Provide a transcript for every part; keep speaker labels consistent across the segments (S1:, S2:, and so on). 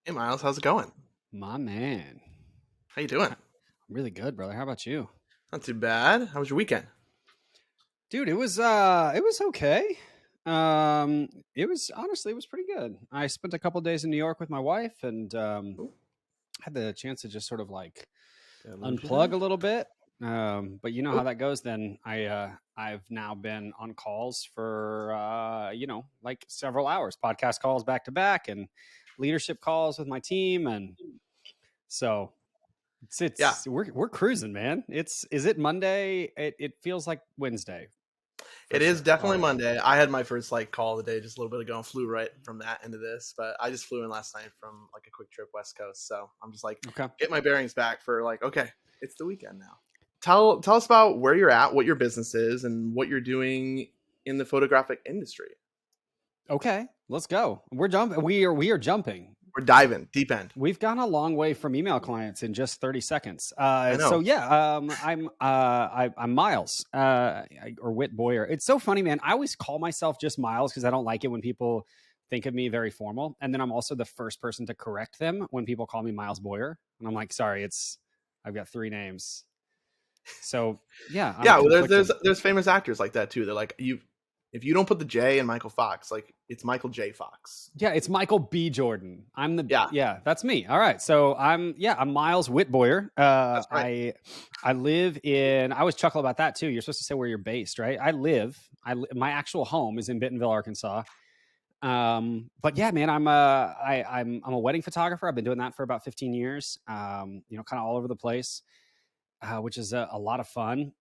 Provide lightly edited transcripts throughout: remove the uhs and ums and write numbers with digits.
S1: Hey Miles, how's it going?
S2: My man.
S1: How you doing?
S2: I'm really good, brother. How about you?
S1: Not too bad. How was your weekend?
S2: Dude, it was okay. It was honestly it was pretty good. I spent a couple days in New York with my wife and
S1: Ooh,
S2: had the chance to just sort of like
S1: did I lose you
S2: unplug
S1: there?
S2: a little bit. But you know how
S1: Oh,
S2: that goes then. I've now been on calls for like several hours, podcast calls back to back and leadership calls with my team and so
S1: yeah.
S2: we're cruising, man. Is it Monday? It feels like Wednesday for
S1: It is
S2: sure
S1: definitely
S2: already.
S1: Monday. I had my first call of the day just a little bit ago and flew right from that into this, but I just flew in last night from like a quick trip West Coast. So I'm just
S2: Okay.
S1: get my bearings back for okay, it's the weekend now. Tell us about where you're at, what your business is, and what you're doing in the photographic industry.
S2: Okay. Let's go. We're jumping. We are jumping.
S1: We're diving deep end.
S2: We've gone a long way from email clients in just 30 seconds.
S1: I
S2: So
S1: know.
S2: yeah, I'm Miles or Witt Boyer. It's so funny, man. I always call myself just Miles because I don't like it when people think of me very formal. And then I'm also the first person to correct them when people call me Miles Boyer. And I'm like, sorry, I've got three names. So yeah, I'm
S1: Yeah, well,
S2: conflicted.
S1: there's famous actors like that too. They're like you, if you don't put the J in Michael Fox, like it's Michael J. Fox.
S2: Yeah, it's Michael B. Jordan.
S1: Yeah,
S2: That's me. All right. So I'm Miles Witt Boyer.
S1: that's right.
S2: I live in, I always chuckle about that too. You're supposed to say where you're based, right? My actual home is in Bentonville, Arkansas. But yeah, man, I'm a wedding photographer. I've been doing that for about 15 years. Kind of all over the place, which is a lot of fun.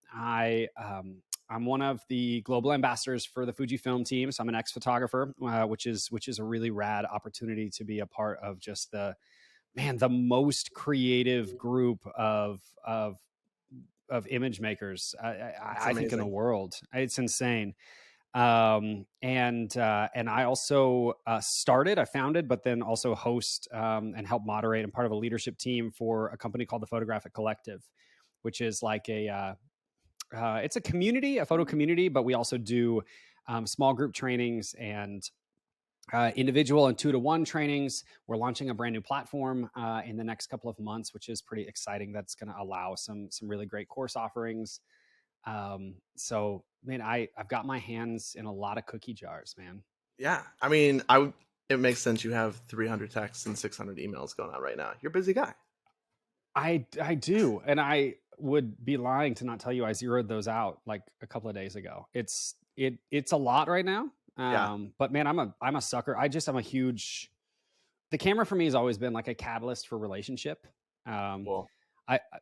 S2: I'm one of the global ambassadors for the Fujifilm team, so I'm an ex photographer, which is a really rad opportunity to be a part of just the most creative group of image makers
S1: It's
S2: I think in the
S1: amazing.
S2: world. It's insane. And I also I founded, but then also host and help moderate. I'm part of a leadership team for a company called the Photographic Collective, which is like it's a community, a photo community, but we also do small group trainings and individual and 2-to-1 trainings. We're launching a brand new platform in the next couple of months, which is pretty exciting. That's going to allow some really great course offerings. So man, I've got my hands in a lot of cookie jars, man.
S1: Yeah, I mean, I would. It makes sense. You have 300 texts and 600 emails going on right now. You're a busy guy.
S2: I do, and I would be lying to not tell you I zeroed those out like a couple of days ago. It's a lot right now.
S1: Yeah.
S2: But man, I'm a sucker. I'm a huge. The camera for me has always been like a catalyst for relationship. Um,
S1: Well,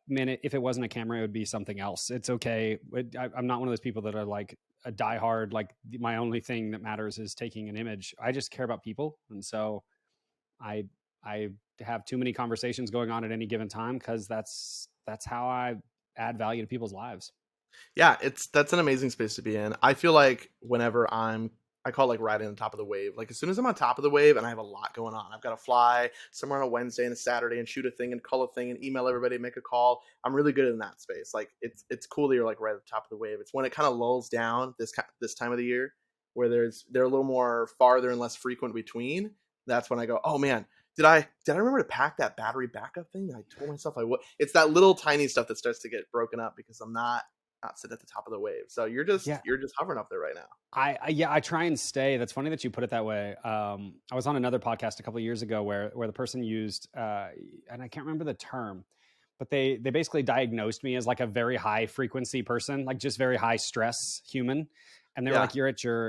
S2: man, if it wasn't a camera, it would be something else. It's okay. I'm not one of those people that are like a diehard. Like my only thing that matters is taking an image. I just care about people, and so I I have too many conversations going on at any given time because that's how I add value to people's lives.
S1: yeah, that's an amazing space to be in. I feel like whenever I call it like riding on top of the wave. Like as soon as I'm on top of the wave and I have a lot going on, I've got to fly somewhere on a Wednesday and a Saturday and shoot a thing and call a thing and email everybody, make a call. I'm really good in that space. Like it's cool that you're like right at the top of the wave. It's when it kind of lulls down this time of the year where they're a little more farther and less frequent between. That's when I go, oh man, did I remember to pack that battery backup thing? I told myself I would. It's that little tiny stuff that starts to get broken up because I'm not sitting at the top of the wave. So
S2: Yeah,
S1: you're just hovering up there right now.
S2: I try and stay. That's funny that you put it that way. I was on another podcast a couple of years ago where the person used and I can't remember the term, but they basically diagnosed me as like a very high frequency person, like just very high stress human, and they were
S1: Yeah,
S2: like,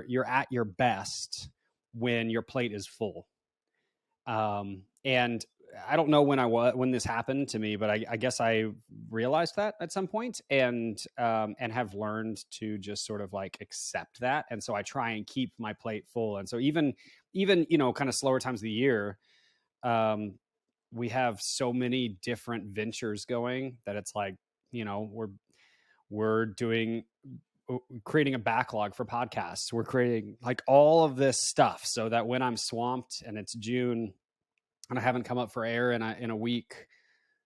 S2: you're at your best when your plate is full. And I don't know when this happened to me, but I guess I realized that at some point, and have learned to just sort of like accept that. And so I try and keep my plate full. And so even kind of slower times of the year, um, we have so many different ventures going that it's like we're doing creating a backlog for podcasts. We're creating like all of this stuff so that when I'm swamped and it's June and I haven't come up for air in a week,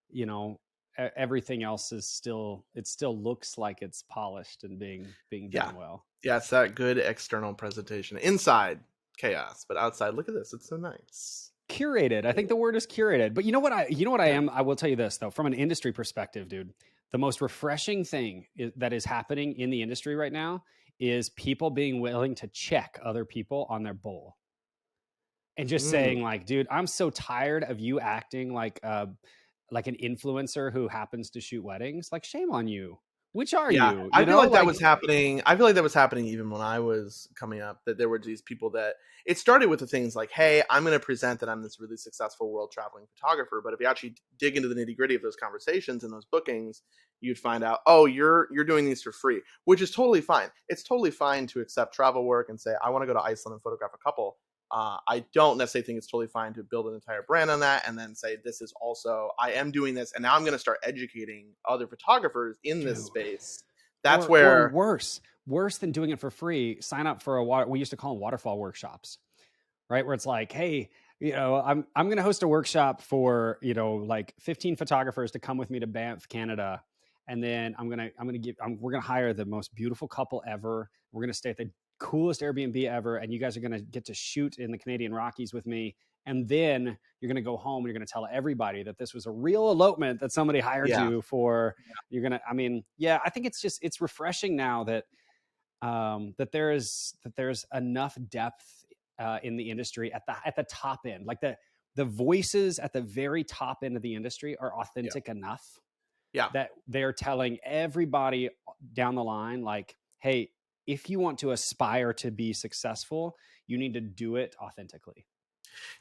S2: you know, everything else is still, it still looks like it's polished and being
S1: yeah,
S2: done well.
S1: yeah. It's that good external presentation. Inside chaos, but outside, look at this. It's so nice.
S2: Curated. I think the word is curated. But you know what I
S1: Yeah.
S2: am? I will tell you this though, from an industry perspective, dude. The most refreshing thing that is happening in the industry right now is people being willing to check other people on their bull and just
S1: Mm.
S2: saying like, dude, I'm so tired of you acting like an influencer who happens to shoot weddings. Like, shame on you. Which are
S1: Yeah,
S2: you?
S1: I
S2: You
S1: feel
S2: know,
S1: like that was
S2: like
S1: happening I feel like that was happening even when I was coming up, that there were these people that it started with the things like, "Hey, I'm gonna present that I'm this really successful world traveling photographer," but if you actually dig into the nitty-gritty of those conversations and those bookings, you'd find out, "Oh, you're doing these for free," which is totally fine. It's totally fine to accept travel work and say, "I wanna go to Iceland and photograph a couple." I don't necessarily think it's totally fine to build an entire brand on that and then say, "This is also I am doing this, and now I'm gonna start educating other photographers in this
S2: dude.
S1: space." That's
S2: Or
S1: where
S2: worse than doing it for free, sign up for a water. We used to call them waterfall workshops, right? Where it's like, hey, I'm going to host a workshop for like 15 photographers to come with me to Banff, Canada, and then we're gonna hire the most beautiful couple ever. We're gonna stay at the coolest Airbnb ever, and you guys are gonna get to shoot in the Canadian Rockies with me. And then you're going to go home and you're going to tell everybody that this was a real elopement that somebody hired
S1: yeah.
S2: you for. You're going to, I mean, yeah, I think it's refreshing now that there's enough depth in the industry at the top end. Like the voices at the very top end of the industry are
S1: Yeah.
S2: authentic enough
S1: Yeah.
S2: that they're telling everybody down the line, like, hey, if you want to aspire to be successful, you need to do it authentically.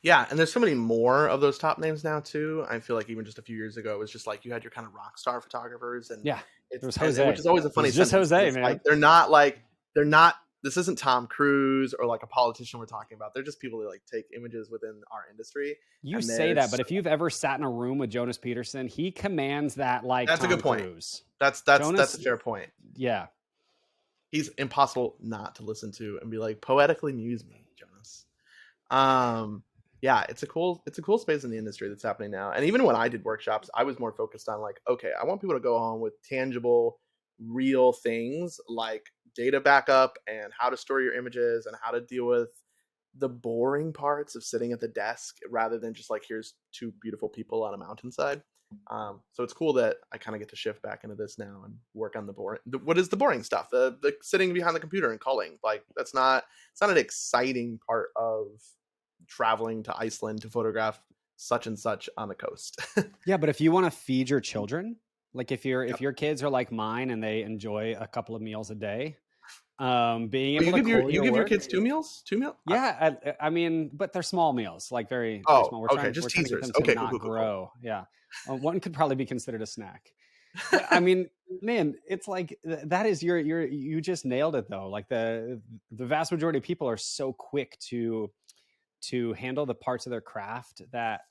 S1: Yeah, and there's so many more of those top names now too. I feel like even just a few years ago, it was just like you had your kind of rock star photographers, and
S2: Yeah, there
S1: it's
S2: was
S1: and which
S2: Jose.
S1: is always a
S2: It
S1: funny
S2: was just
S1: sentence because
S2: Jose,
S1: it's like
S2: man.
S1: they're not. This isn't Tom Cruise or like a politician we're talking about. They're just people that like take images within our industry,
S2: You
S1: and
S2: say that,
S1: there's
S2: but if you've ever sat in a room with Jonas Peterson, he commands that like
S1: that's a good
S2: Tom
S1: point.
S2: Cruise.
S1: That's a
S2: Jonas,
S1: fair point.
S2: yeah,
S1: He's impossible not to listen to and be like poetically muse me, Jonas. Um, yeah, it's a cool space in the industry that's happening now. And even when I did workshops, I was more focused on like, okay, I want people to go home with tangible, real things like data backup and how to store your images and how to deal with the boring parts of sitting at the desk rather than just like here's two beautiful people on a mountainside. So it's cool that I kind of get to shift back into this now and work on the boring. What is the boring stuff? The sitting behind the computer and calling. Like that's not it's not an exciting part of traveling to Iceland to photograph such and such on the coast.
S2: yeah. But if you want to feed your children, like if
S1: Yep.
S2: your kids are like mine and they enjoy a couple of meals a day, being
S1: Well,
S2: able to call
S1: you
S2: your
S1: give your
S2: work,
S1: kids two meals, two meal.
S2: yeah. I mean, but they're small meals, like very very
S1: Oh,
S2: small.
S1: okay,
S2: We're
S1: just
S2: trying to get
S1: teasers.
S2: them to
S1: Okay, cool,
S2: not
S1: cool, cool,
S2: grow. Yeah, one could probably be considered a snack. But I mean, man, it's like that is you just nailed it though. Like the vast majority of people are so quick to handle the parts of their craft that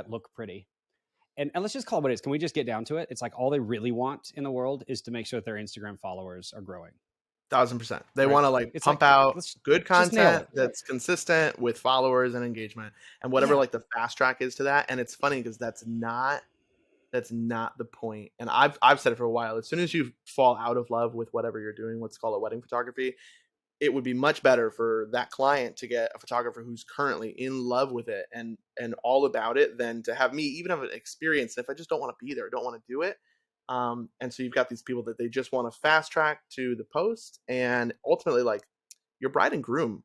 S2: look pretty. And let's just call it what it is. Can we just get down to it? It's like all they really want in the world is to make sure that their Instagram followers are growing.
S1: 1000%. They
S2: Right?
S1: want to like
S2: It's
S1: pump
S2: like
S1: out
S2: let's
S1: good
S2: just nail
S1: content
S2: it.
S1: that's consistent with followers and engagement and whatever
S2: Yeah.
S1: like the fast track is to that. And it's funny because that's not the point. And I've said it for a while. As soon as you fall out of love with whatever you're doing, let's call it wedding photography, it would be much better for that client to get a photographer who's currently in love with it and all about it than to have me even have an experience if I just don't want to be there, don't want to do it. And so you've got these people that they just want to fast track to the post, and ultimately, like your bride and groom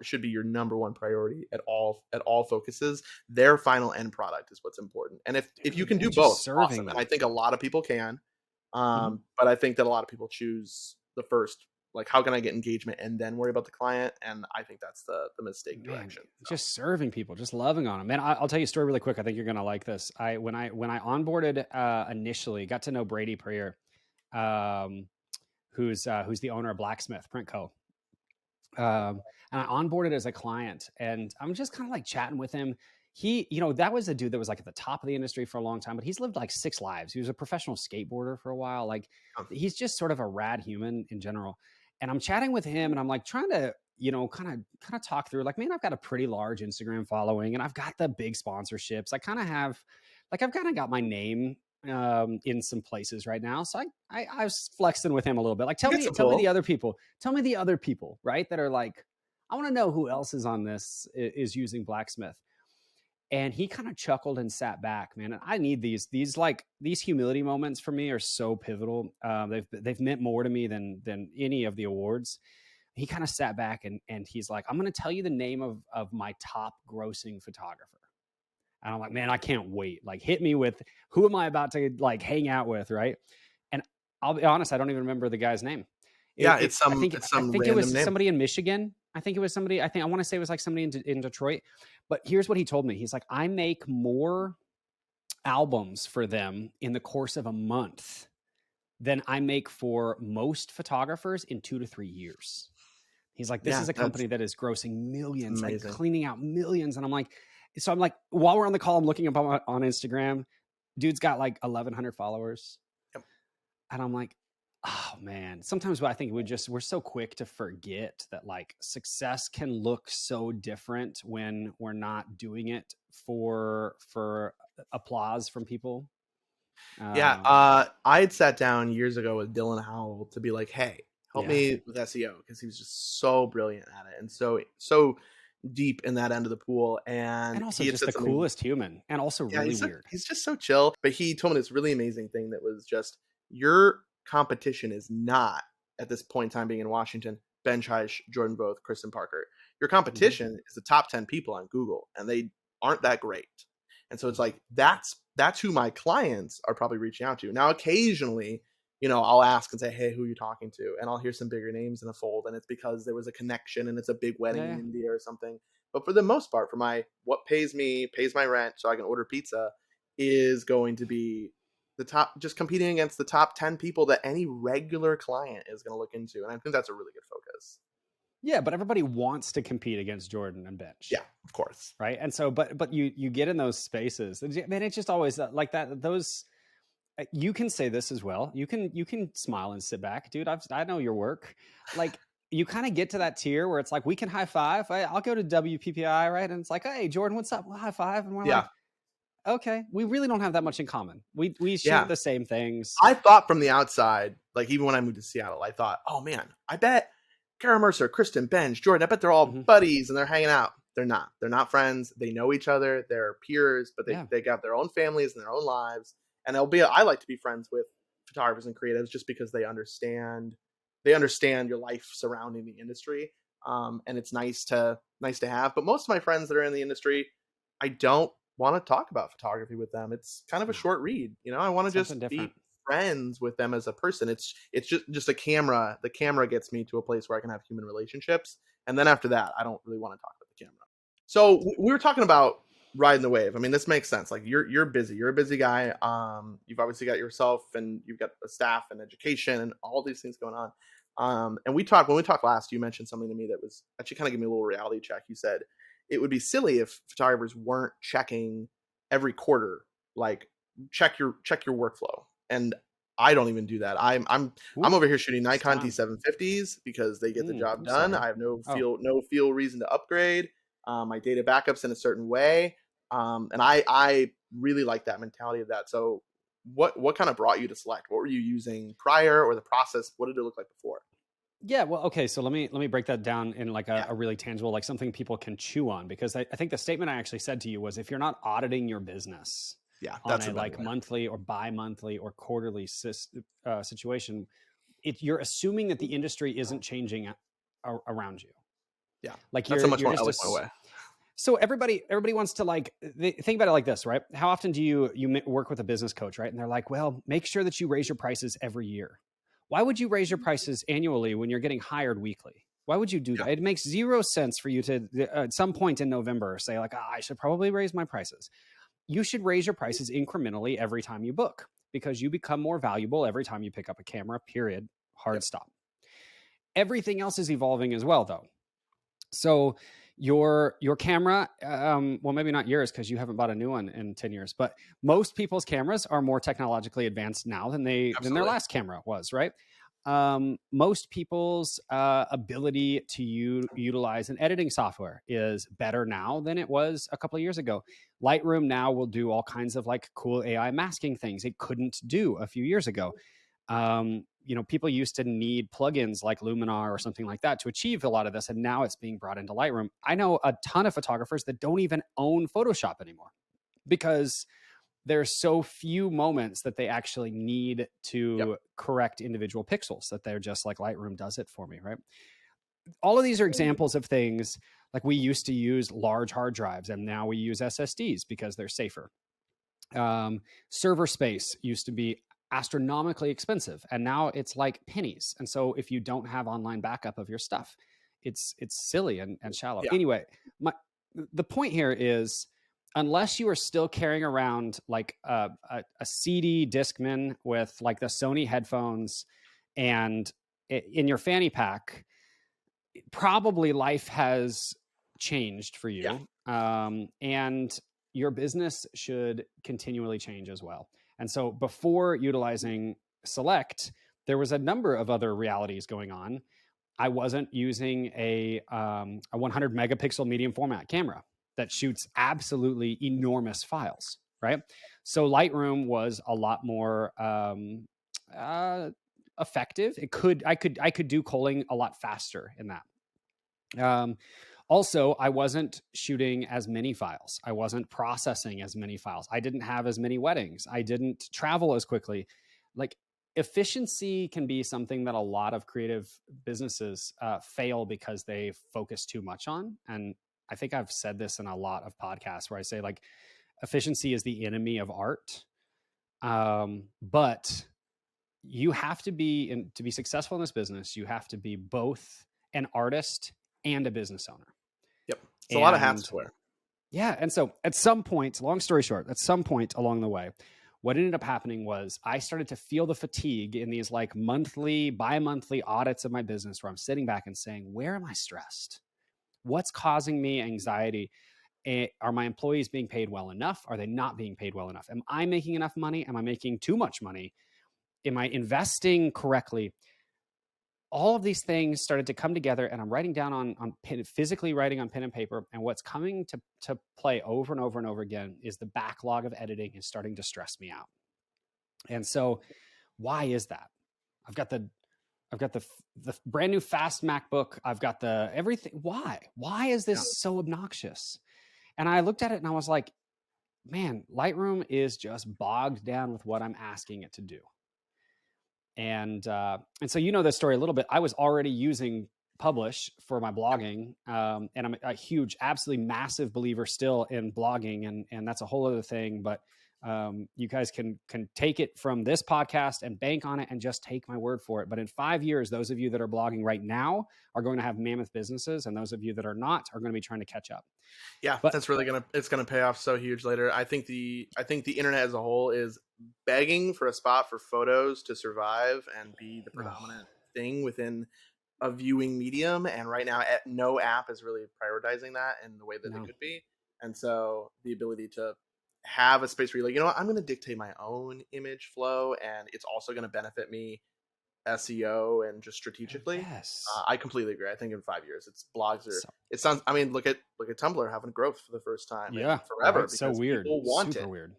S1: should be your number one priority at all focuses. Their final end product is what's important, and if you
S2: Dude,
S1: can do
S2: and just
S1: both,
S2: serving
S1: awesome. And I
S2: them.
S1: think a lot of people can,
S2: Mm-hmm.
S1: but I think that a lot of people choose the first, like how can I get engagement and then worry about the client, and I think that's the mistake
S2: Man,
S1: direction. So
S2: just serving people, just loving on them. Man, I'll tell you a story really quick. I think you're gonna like this. When I onboarded initially, got to know Brady Prier, um, who's the owner of Blacksmith Print Co. And I onboarded as a client, and I'm just kind of like chatting with him. That was a dude that was like at the top of the industry for a long time, but he's lived like 6 lives. He was a professional skateboarder for a while. Like
S1: um,
S2: he's just sort of a rad human in general. And I'm chatting with him, and I'm like trying to, kind of talk through like, man, I've got a pretty large Instagram following, and I've got the big sponsorships. I kind of have, like, I've kind of got my name in some places right now. So I was flexing with him a little bit. Like,
S1: you get some
S2: tell me the
S1: pull.
S2: other people. Tell me the other people, right? That are like, I want to know who else is on this is using Blacksmith. And he kind of chuckled and sat back, man. And I need these humility moments for me are so pivotal. They've meant more to me than any of the awards. He kind of sat back and he's like, I'm going to tell you the name of my top grossing photographer. And I'm like, man, I can't wait. Like, hit me with who am I about to like hang out with, right? And I'll be honest, I don't even remember the guy's name.
S1: Yeah,
S2: I think
S1: it's
S2: I
S1: some
S2: think it
S1: random
S2: was
S1: name.
S2: somebody in Michigan. I think it was somebody. I want to say it was like somebody in Detroit. But here's what he told me. He's like, I make more albums for them in the course of a month than I make for most photographers in 2 to 3 years. He's like, this
S1: Yeah,
S2: is a
S1: that's
S2: company that is grossing millions, like
S1: amazing.
S2: cleaning out millions. And I'm like, while we're on the call, I'm looking up on Instagram. Dude's got like 1,100 followers.
S1: Yep.
S2: And I'm like, oh man, sometimes I think we're so quick to forget that like success can look so different when we're not doing it for applause from people.
S1: Yeah,
S2: Um,
S1: I had sat down years ago with Dylan Howell to be like, "Hey, help
S2: yeah.
S1: me with SEO," because he was just so brilliant at it and so deep in that end of the pool. And
S2: And also
S1: he had
S2: just
S1: said
S2: the
S1: something.
S2: coolest human and also
S1: Yeah,
S2: really weird.
S1: he's just so chill. But he told me this really amazing thing that was just your competition is not at this point in time being in Washington, Ben Chaish, Jordan Both, Kristen Parker. Your
S2: Mm-hmm.
S1: competition is the top 10 people on Google, and they aren't that great. And so it's
S2: Mm-hmm.
S1: like that's who my clients are probably reaching out to. Now, occasionally, I'll ask and say, "Hey, who are you talking to?" And I'll hear some bigger names in a fold, and it's because there was a connection, and it's a big wedding
S2: Yeah,
S1: in
S2: yeah.
S1: India or something. But for the most part, for my what pays my rent so I can order pizza is going to be the top, just competing against the top 10 people that any regular client is going to look into. And I think that's a really good focus.
S2: Yeah, but everybody wants to compete against Jordan and Bench,
S1: Yeah, of course.
S2: right? And so, but you get in those spaces, man. It's just always like that. Those you can say this as well. You can smile and sit back, dude. I know your work. Like you kind of get to that tier where it's like we can high five. I'll go to WPPI, right? And it's like, hey, Jordan, what's up? Well, high five, and we're
S1: Yeah.
S2: like, okay, we really don't have that much in common. We share
S1: Yeah.
S2: the same things.
S1: I thought from the outside, like even when I moved to Seattle, I thought, oh man, I bet Kara Mercer, Kristen, Benj, Jordan, I bet they're all
S2: Mm-hmm.
S1: buddies and they're hanging out. They're not. They're not friends. They know each other. They're peers, but
S2: Yeah,
S1: they got their own families and their own lives. And I like to be friends with photographers and creatives just because they understand your life surrounding the industry. And it's nice to have. But most of my friends that are in the industry, I don't want to talk about photography with them. It's kind of a
S2: no,
S1: short read. I want to just
S2: something different.
S1: be friends with them as a person. It's just a camera. The camera gets me to a place where I can have human relationships, and then after that, I don't really want to talk about the camera. So we were talking about riding the wave. I mean, this makes sense. Like you're busy. You're a busy guy. You've obviously got yourself, and you've got a staff and education and all these things going on. And when we talked last, you mentioned something to me that was actually kind of give me a little reality check. You said it would be silly if photographers weren't checking every quarter, like check your workflow. And I don't even do that. I'm
S2: Ooh,
S1: over here shooting
S2: it's
S1: Nikon
S2: time.
S1: D750s because they get the job
S2: I'm
S1: done.
S2: sorry.
S1: I have no
S2: Oh,
S1: feel reason to upgrade. My data backups in a certain way, and I really like that mentality of that. So what kind of brought you to Select? What were you using prior, or the process? What did it look like before?
S2: yeah. Well, okay. So let me break that down in like
S1: Yeah,
S2: a really tangible, like something people can chew on, because I think the statement I actually said to you was, if you're not auditing your business
S1: yeah,
S2: on
S1: that's
S2: a
S1: a better
S2: like
S1: way.
S2: monthly or bi-monthly or quarterly situation, you're assuming that the industry isn't changing around you.
S1: Yeah,
S2: Like
S1: that's a much
S2: you're
S1: more
S2: just a
S1: eloquent way.
S2: so everybody wants to like think about it like this, right? How often do you work with a business coach, right? And they're like, well, make sure that you raise your prices every year. Why would you raise your prices annually when you're getting hired weekly? Why would you do
S1: Yeah,
S2: that? It makes zero sense for you to at some point in November say like, I should probably raise my prices. You should raise your prices incrementally every time you book, because you become more valuable every time you pick up a camera, period. Hard
S1: yep,
S2: stop. Everything else is evolving as well, though. So your camera, well, maybe not yours because you haven't bought a new one in 10 years, but most people's cameras are more technologically advanced now than their
S1: absolutely.
S2: last camera was, right? Most people's ability to utilize an editing software is better now than it was a couple of years ago. Lightroom now will do all kinds of like cool AI masking things it couldn't do a few years ago. people used to need plugins like Luminar or something like that to achieve a lot of this. And now it's being brought into Lightroom. I know a ton of photographers that don't even own Photoshop anymore because there's so few moments that they actually need
S1: Yep.
S2: to correct individual pixels that they're just like, Lightroom does it for me, right? All of these are examples of things like we used to use large hard drives and now we use SSDs because they're safer. Server space used to be astronomically expensive and now it's like pennies. And so if you don't have online backup of your stuff, it's silly and shallow.
S1: Yeah.
S2: Anyway, the point here is, unless you are still carrying around like a CD Discman with like the Sony headphones and in your fanny pack, probably life has changed for
S1: Yeah.
S2: you. And your business should continually change as well. And so before utilizing Select, there was a number of other realities going on. I wasn't using a 100 megapixel medium format camera that shoots absolutely enormous files, right? So Lightroom was a lot more effective. I could do culling a lot faster in that. Also, I wasn't shooting as many files. I wasn't processing as many files. I didn't have as many weddings. I didn't travel as quickly. Like, efficiency can be something that a lot of creative businesses fail because they focus too much on. And I think I've said this in a lot of podcasts where I say, like, efficiency is the enemy of art. But you have to be, to be successful in this business, you have to be both an artist and a business owner.
S1: Yep. It's a lot of hats
S2: And
S1: to wear.
S2: yeah. And so at some point, long story short, at some point along the way, what ended up happening was I started to feel the fatigue in these like monthly, bi-monthly audits of my business where I'm sitting back and saying, where am I stressed? What's causing me anxiety? Are my employees being paid well enough? Are they not being paid well enough? Am I making enough money? Am I making too much money? Am I investing correctly? All of these things started to come together, and I'm writing down on pen, physically writing on pen and paper. And what's coming to play over and over and over again is the backlog of editing is starting to stress me out. And so, why is that? I've got the brand new fast MacBook. I've got the everything. Why is this so obnoxious? And I looked at it and I was like, man, Lightroom is just bogged down with what I'm asking it to do. And so you know this story a little bit. I was already using Publish for my blogging, and I'm a huge, absolutely massive believer still in blogging, and that's a whole other thing. But you guys can take it from this podcast and bank on it and just take my word for it. But in 5 years, those of you that are blogging right now are going to have mammoth businesses, and those of you that are not are going to be trying to catch up.
S1: Yeah,
S2: But
S1: that's really it's gonna pay off so huge later. I think the internet as a whole is begging for a spot for photos to survive and be the predominant thing within a viewing medium. And right now, no app is really prioritizing that in the way that they could be. And so the ability to have a space where you're like, you know what, I'm going to dictate my own image flow, and it's also going to benefit me SEO and just strategically.
S2: yes,
S1: I completely agree. I think in 5 years, it's blogs are. It sounds. I mean, look at Tumblr having growth for the first time in forever,
S2: right.
S1: because
S2: So weird,
S1: people want
S2: super
S1: it.
S2: weird.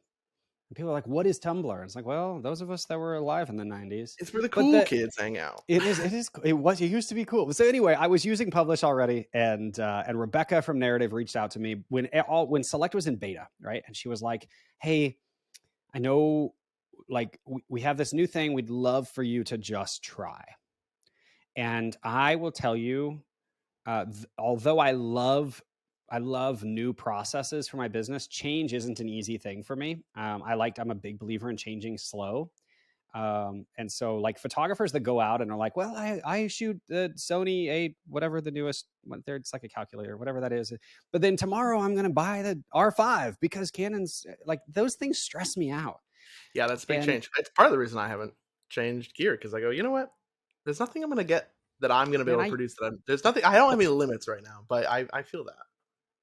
S2: And people are like, "What is Tumblr?" And it's like, well, those of us that were alive in the '90s,
S1: It's where the
S2: but
S1: cool kids hang out.
S2: It is. It used to be cool. So anyway, I was using Publish already, and Rebecca from Narrative reached out to me when Select was in beta, right? And she was like, "Hey, I know, like we have this new thing. We'd love for you to just try." And I will tell you, although I love new processes for my business, change isn't an easy thing for me. I'm a big believer in changing slow. And so like photographers that go out and are like, well, I shoot the Sony A, whatever the newest one there, it's like a calculator, whatever that is. But then tomorrow I'm going to buy the R5 because Canon's like, those things stress me out.
S1: Yeah, that's a big change. It's part of the reason I haven't changed gear, because I go, you know what? There's nothing I'm going to get that I'm going to be able to produce. There's nothing. I don't have any limits right now, but I feel that.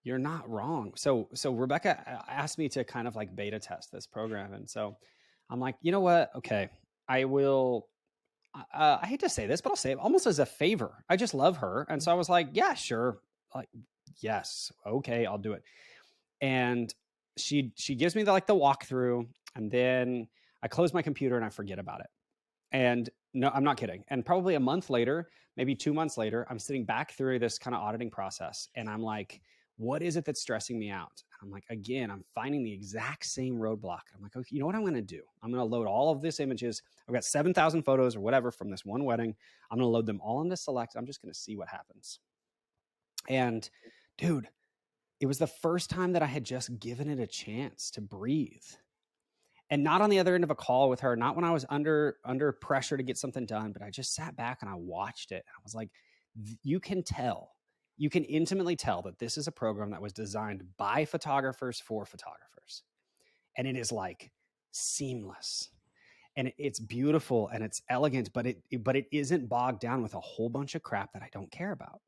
S2: You're not wrong. So Rebecca asked me to kind of like beta test this program. And so I'm like, you know what? Okay, I will. I hate to say this, but I'll say it almost as a favor. I just love her. And so I was like, yeah, sure. Like, yes. Okay, I'll do it. And she gives me the walkthrough, and then I close my computer and I forget about it. And no, I'm not kidding. And probably a month later, maybe 2 months later, I'm sitting back through this kind of auditing process. And I'm like, what is it that's stressing me out? I'm like, again, I'm finding the exact same roadblock. I'm like, okay, you know what I'm going to do? I'm going to load all of this images. I've got 7,000 photos or whatever from this one wedding. I'm going to load them all into Select. I'm just going to see what happens. And dude, it was the first time that I had just given it a chance to breathe. And not on the other end of a call with her, not when I was under pressure to get something done, but I just sat back and I watched it. I was like, you can intimately tell that this is a program that was designed by photographers for photographers. And it is like seamless. And it's beautiful and it's elegant, but it isn't bogged down with a whole bunch of crap that I don't care about.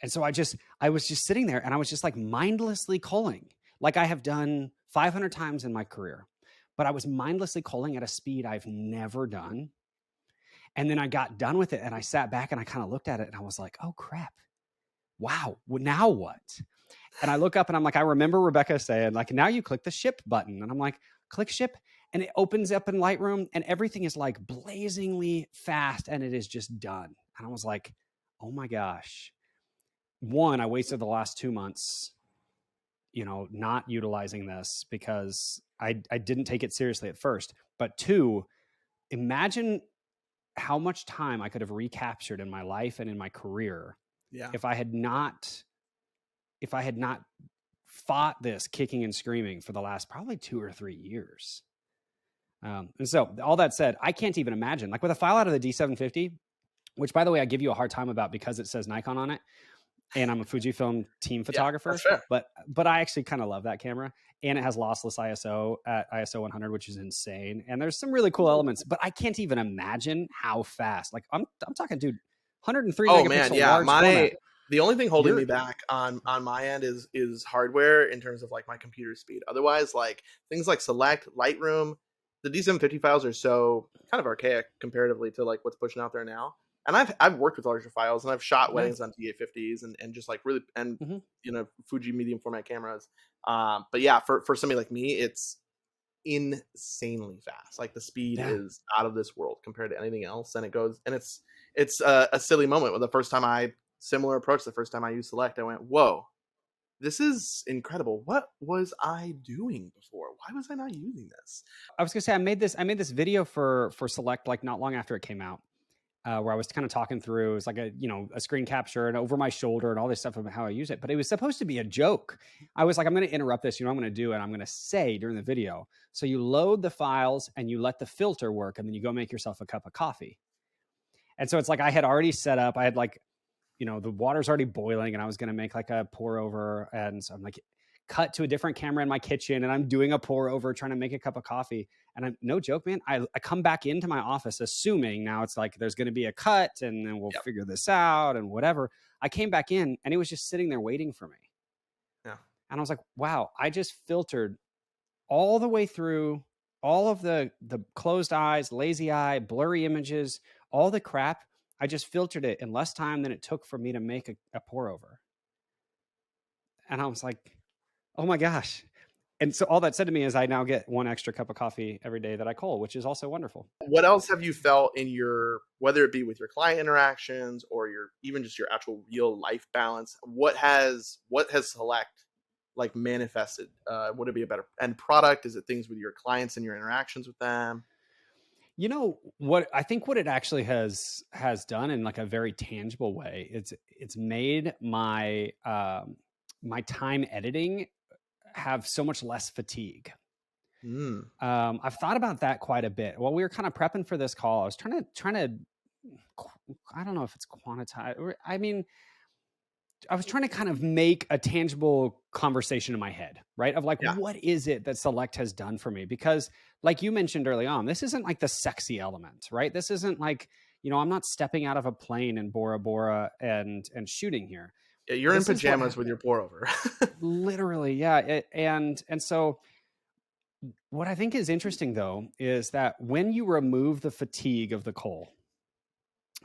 S2: And so I was just sitting there and I was just like mindlessly culling, like I have done 500 times in my career, but I was mindlessly culling at a speed I've never done. And then I got done with it and I sat back and I kind of looked at it and I was like, oh crap. Wow. Well, now what? And I look up and I'm like, I remember Rebecca saying like, now you click the ship button. And I'm like, click ship. And it opens up in Lightroom and everything is like blazingly fast and it is just done. And I was like, oh my gosh. One, I wasted the last 2 months, not utilizing this because I didn't take it seriously at first. But two, imagine how much time I could have recaptured in my life and in my career if I had not fought this kicking and screaming for the last probably 2 or 3 years. And so all that said, I can't even imagine, like with a file out of the D750, which by the way, I give you a hard time about because it says Nikon on it. And I'm a Fujifilm team photographer, but I actually kind of love that camera. And it has lossless ISO at ISO 100, which is insane. And there's some really cool elements, but I can't even imagine how fast. Like I'm talking, dude, 103 megapixel large format.
S1: The only thing holding me back on my end is hardware in terms of like my computer speed. Otherwise, like things like Select, Lightroom, the D750 files are so kind of archaic comparatively to like what's pushing out there now. And I've worked with larger files and I've shot weddings on T850s and just like really Fuji medium format cameras. But yeah, for somebody like me, it's insanely fast. Like the speed is out of this world compared to anything else. And it's a silly moment. When the first time I used Select, I went, whoa, this is incredible. What was I doing before? Why was I not using this?
S2: I was gonna say I made this video for Select like not long after it came out. Where I was kind of talking through, it was like a screen capture and over my shoulder and all this stuff about how I use it. But it was supposed to be a joke. I was like, I'm going to interrupt this. You know what I'm going to do? And I'm going to say during the video. So you load the files and you let the filter work and then you go make yourself a cup of coffee. And so it's like I had already set up. I had like, the water's already boiling and I was going to make like a pour over. And so I'm like, cut to a different camera in my kitchen and I'm doing a pour over trying to make a cup of coffee. And I'm no joke, man. I come back into my office assuming now it's like there's going to be a cut and then we'll figure this out and whatever. I came back in and it was just sitting there waiting for me.
S1: Yeah.
S2: And I was like, wow, I just filtered all the way through all of the closed eyes, lazy eye, blurry images, all the crap. I just filtered it in less time than it took for me to make a pour over. And I was like, oh my gosh. And so all that said to me is I now get one extra cup of coffee every day that I cull, which is also wonderful.
S1: What else have you felt in whether it be with your client interactions or even just your actual real life balance? What has Select like manifested? Would it be a better end product? Is it things with your clients and your interactions with them?
S2: What I think what it actually has done in like a very tangible way, it's made my my time editing have so much less fatigue. I've thought about that quite a bit. While we were kind of prepping for this call, I was trying to, I don't know if it's quantize. I mean, I was trying to kind of make a tangible conversation in my head, right? Of like, what is it that Select has done for me? Because like you mentioned early on, this isn't like the sexy element, right? This isn't like, I'm not stepping out of a plane in Bora Bora and shooting here.
S1: Yeah, you're in pajamas with your pour over.
S2: Literally, yeah. And so what I think is interesting though, is that when you remove the fatigue of the cull,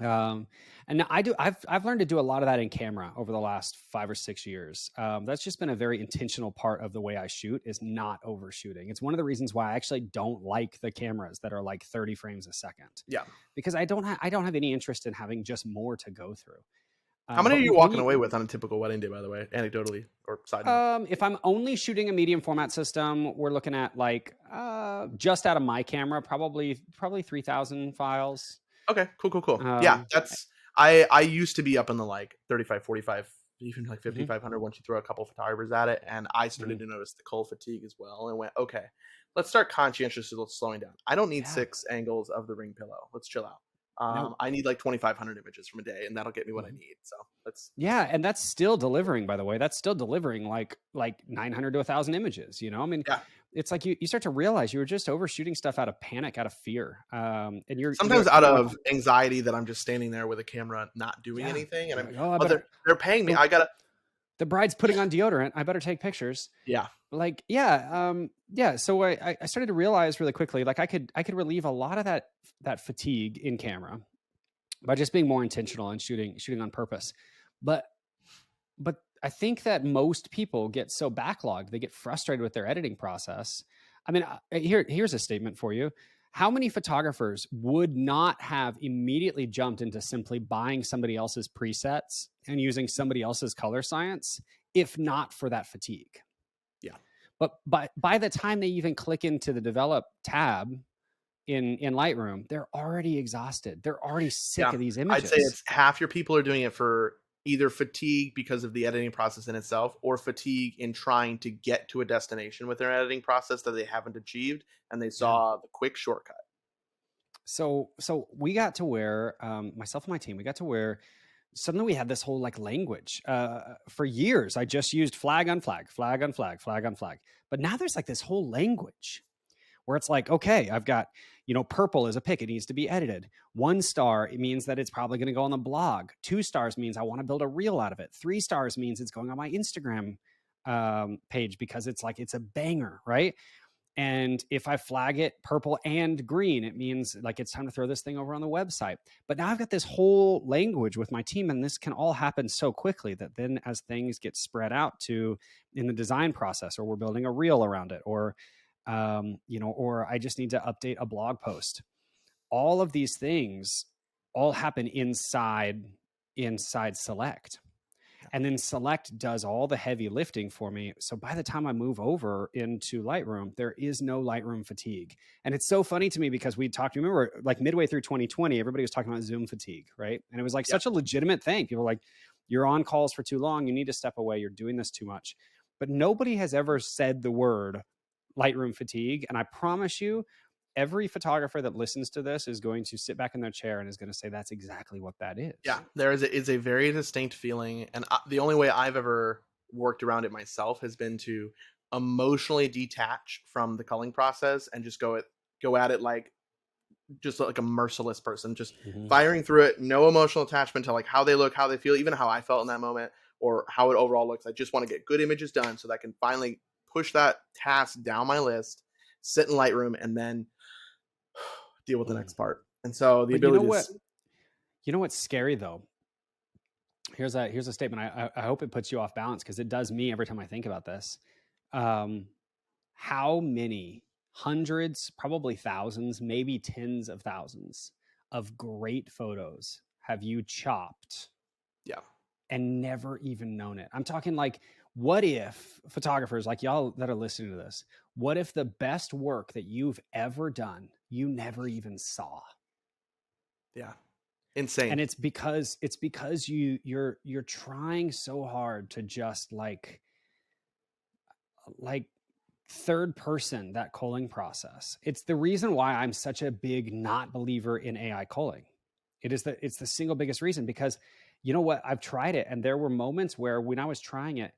S2: Um, and I've learned to do a lot of that in camera over the last 5 or 6 years. That's just been a very intentional part of the way I shoot, is not overshooting. It's one of the reasons why I actually don't like the cameras that are like 30 frames a second,
S1: Yeah.
S2: because I don't have any interest in having just more to go through.
S1: How many are
S2: But
S1: you
S2: when
S1: walking
S2: you,
S1: away with on a typical wedding day, by the way, anecdotally or side note?
S2: if I'm only shooting a medium format system, we're looking at like just out of my camera, probably 3,000 files.
S1: Okay, cool, cool, cool. Yeah,
S2: Um,
S1: that's I used to be up in the like 35, 45, even like
S2: mhm,
S1: 5,500 once you throw a couple photographers at it, and I started
S2: mhm.
S1: to notice the cull fatigue as well, and went, okay, let's start conscientiously slowing down. I don't need
S2: Yeah,
S1: 6 angles of the ring pillow. Let's chill out.
S2: no.
S1: I need like 2,500 images from a day, and that'll get me what I
S2: Mhm.
S1: need. So that's
S2: Yeah, and that's still delivering, by the way. That's still delivering like 900 to 1,000 images. I mean,
S1: yeah.
S2: it's like you start to realize you were just overshooting stuff out of panic, out of fear, and
S1: Sometimes out of anxiety that I'm just standing there with a camera not doing
S2: yeah.
S1: anything, and
S2: You're
S1: I'm
S2: like, oh, I
S1: oh
S2: better
S1: they're paying me.
S2: the
S1: I gotta
S2: the bride's putting on deodorant. I better take pictures.
S1: yeah
S2: Like, yeah. So I started to realize really quickly, like I could relieve a lot of that fatigue in camera by just being more intentional and shooting on purpose. But but I think that most people get so backlogged, they get frustrated with their editing process. I mean, here's a statement for you. How many photographers would not have immediately jumped into simply buying somebody else's presets and using somebody else's color science if not for that fatigue?
S1: yeah
S2: But by the time they even click into the develop tab in Lightroom, they're already exhausted. They're already sick
S1: Yeah,
S2: of these
S1: I'd say
S2: images.
S1: it's half your people are doing it for either fatigue because of the editing process in itself, or fatigue in trying to get to a destination with their editing process that they haven't achieved, and they
S2: Yeah.
S1: saw the quick shortcut.
S2: So we got to where myself and my team, we got to where suddenly we had this whole like language. For years, I just used flag on flag, flag on flag, flag on flag. But now there's like this whole language where it's like, okay, I've got, purple is a pic. It needs to be edited. 1 star, it means that it's probably going to go on the blog. 2 stars means I want to build a reel out of it. 3 stars means it's going on my Instagram page because it's a banger, right? And if I flag it purple and green, it means like it's time to throw this thing over on the website. But now I've got this whole language with my team, and this can all happen so quickly that then as things get spread out to in the design process, or we're building a reel around it, or or I just need to update a blog post. All of these things all happen inside Select. And then Select does all the heavy lifting for me. So by the time I move over into Lightroom, there is no Lightroom fatigue. And it's so funny to me because we talked, remember, like midway through 2020, everybody was talking about Zoom fatigue, right? And it was like
S1: Yeah,
S2: such a legitimate thing. People were like, you're on calls for too long. You need to step away. You're doing this too much. But nobody has ever said the word Lightroom fatigue. And I promise you, every photographer that listens to this is going to sit back in their chair and is going to say that's exactly what that
S1: yeah.
S2: is.
S1: There is a very distinct feeling, and the only way I've ever worked around it myself has been to emotionally detach from the culling process and just go at it like just like a merciless person, just
S2: Mhm.
S1: firing through it, no emotional attachment to like how they look, how they feel, even how I felt in that moment, or how it overall looks. I just want to get good images done so that I can finally push that task down my list, sit in Lightroom, and then deal with the
S2: Mm.
S1: next part. And so the
S2: But you know
S1: ability
S2: what?
S1: to
S2: You know what's scary though? Here's a statement. I hope it puts you off balance because it does me every time I think about this. Um, how many hundreds, probably thousands, maybe tens of thousands of great photos have you chopped
S1: yeah,
S2: and never even known it? I'm talking like, what if photographers like y'all that are listening to this, what if the best work that you've ever done, you never even saw?
S1: yeah, insane.
S2: And it's because you're trying so hard to just like third person that culling process. It's the reason why I'm such a big not believer in AI culling. It's the single biggest reason, because you know what, I've tried it and there were moments where when I was trying it,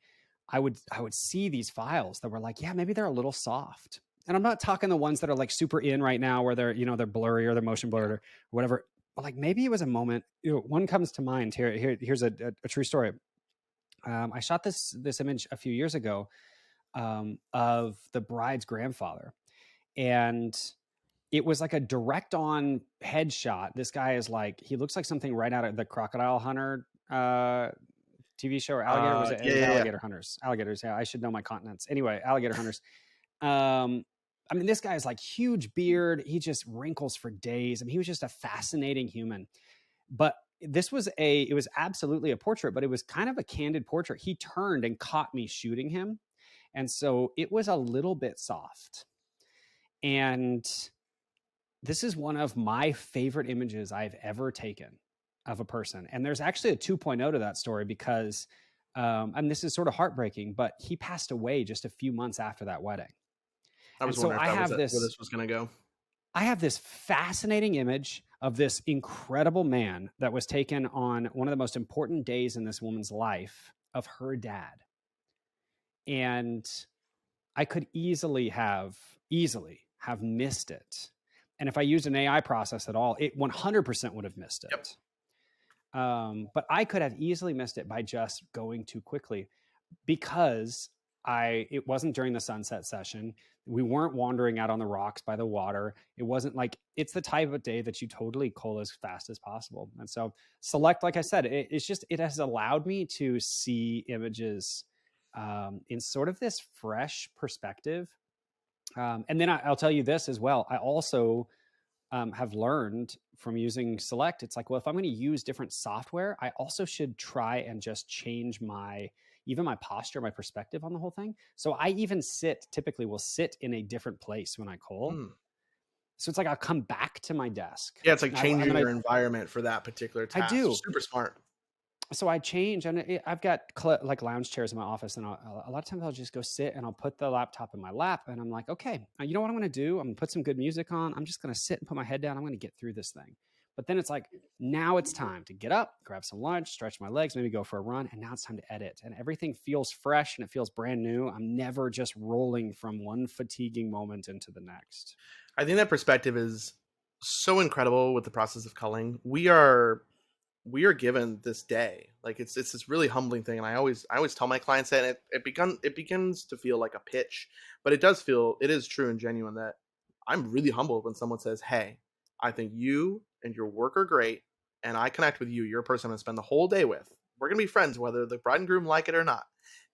S2: I would see these files that were like, yeah, maybe they're a little soft. And I'm not talking the ones that are like super in right now where they're blurry or they're motion blurred or whatever. But like maybe it was a moment. One comes to mind here. Here's a true story. I shot this image a few years ago of the bride's grandfather, and it was like a direct on headshot. This guy is like, he looks like something right out of the Crocodile Hunter TV show, or Alligator. Was it? It
S1: Yeah,
S2: was
S1: yeah, yeah.
S2: Alligator Hunters. Alligators. Yeah, I should know my continents. Anyway, Alligator Hunters. Um, I mean, this guy is like huge beard. He just wrinkles for days. I mean, he was just a fascinating human. But it was absolutely a portrait, but it was kind of a candid portrait. He turned and caught me shooting him. And so it was a little bit soft. And this is one of my favorite images I've ever taken of a person. And there's actually a 2.0 to that story because, and this is sort of heartbreaking, but he passed away just a few months after that wedding.
S1: I
S2: And
S1: was
S2: so
S1: wondering if that was it, where this was gonna go.
S2: I have this fascinating image of this incredible man that was taken on one of the most important days in this woman's life of her dad. And I could easily have missed it. And if I used an AI process at all, it 100% would have missed
S1: Yep.
S2: it. But I could have easily missed it by just going too quickly because it wasn't during the sunset session. We weren't wandering out on the rocks by the water. It wasn't like, it's the type of day that you totally cull as fast as possible. And so Select, like I said, it has allowed me to see images in sort of this fresh perspective. And then I'll tell you this as well. I also have learned from using Select, it's like, well, if I'm going to use different software, I also should try and just change even my posture, my perspective on the whole thing. So I even typically will sit in a different place when I cull. So it's like I'll come back to my desk.
S1: Yeah, it's like
S2: I'm
S1: changing
S2: gonna,
S1: your environment for that particular
S2: I
S1: task.
S2: do.
S1: Super smart.
S2: So I change, and I've got like lounge chairs in my office, and a lot of times I'll just go sit and I'll put the laptop in my lap, and I'm like, okay, you know what I'm going to do? I'm going to put some good music on. I'm just going to sit and put my head down. I'm going to get through this thing. But then it's like, now it's time to get up, grab some lunch, stretch my legs, maybe go for a run, and now it's time to edit. And everything feels fresh and it feels brand new. I'm never just rolling from one fatiguing moment into the next.
S1: I think that perspective is so incredible with the process of culling. We are given this day, like it's this really humbling thing, and I always tell my clients that, and it begins to feel like a pitch, but it is true and genuine that I'm really humbled when someone says, hey, I think you and your work are great, and I connect with you. You're a person I'm going to spend the whole day with. We're going to be friends whether the bride and groom like it or not,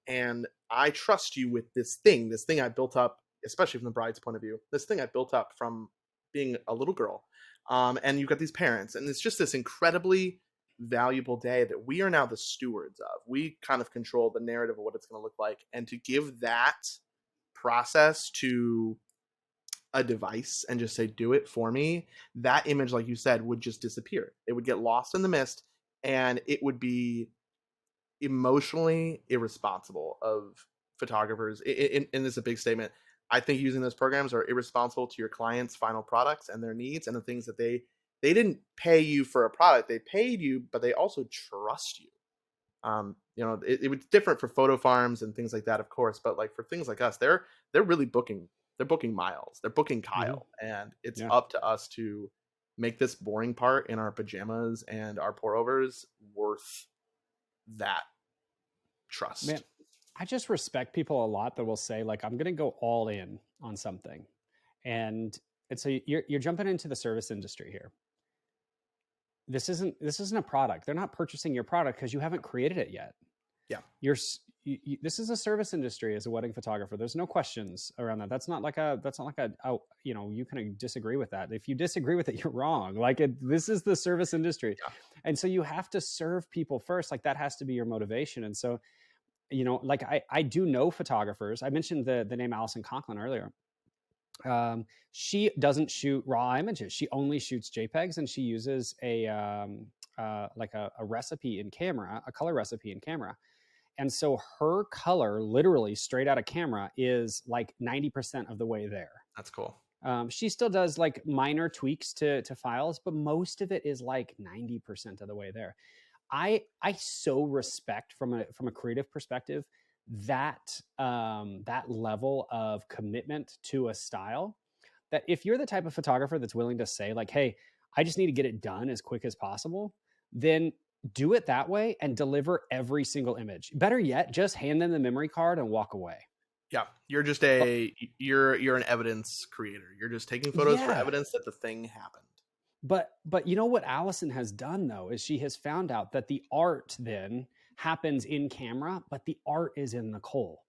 S1: and I trust you with this thing I built up, especially from the bride's point of view, this thing I built up from being a little girl. And you've got these parents, and it's just this incredibly valuable day that we are now the stewards of. We kind of control the narrative of what it's going to look like, and to give that process to a device and just say, do it for me, that image, like you said, would just disappear. It would get lost in the mist, and it would be emotionally irresponsible of photographers. And this is a big statement. I think using those programs are irresponsible to your clients' final products and their needs and the things that they didn't pay you for a product. They paid you, but they also trust you. It was different for photo farms and things like that, of course, but like for things like us, they're really booking. They're booking Miles. They're booking
S2: Mm-hmm.
S1: Kyle, and it's
S2: Yeah.
S1: up to us to make this boring part in our pajamas and our pour overs worth that trust.
S2: Man, I just respect people a lot that will say, like, I'm going to go all in on something. And so you're jumping into the service industry here. This isn't a product. They're not purchasing your product because you haven't created it yet.
S1: Yeah.
S2: This is a service industry as a wedding photographer. There's no questions around that. That's not like a you can disagree with that. If you disagree with it, you're wrong. This is the service industry.
S1: Yeah.
S2: And so you have to serve people first. Like that has to be your motivation. And so, like I do know photographers. I mentioned the name Allison Conklin earlier. She doesn't shoot raw images. She only shoots JPEGs, and she uses a recipe in camera, a color recipe in camera. And so her color, literally straight out of camera, is like 90% of the way there.
S1: That's cool.
S2: She still does like minor tweaks to files, but most of it is like 90% of the way there. I so respect from a creative perspective that level of commitment to a style, that if you're the type of photographer that's willing to say like, hey, I just need to get it done as quick as possible, then do it that way and deliver every single image. Better yet, just hand them the memory card and walk away.
S1: Yeah, you're just
S2: But
S1: you're an evidence creator. You're just taking photos for
S2: yeah,
S1: evidence that the thing happened.
S2: but you know what Allison has done though is she has found out that the art then happens in camera, but the art is in Nicole.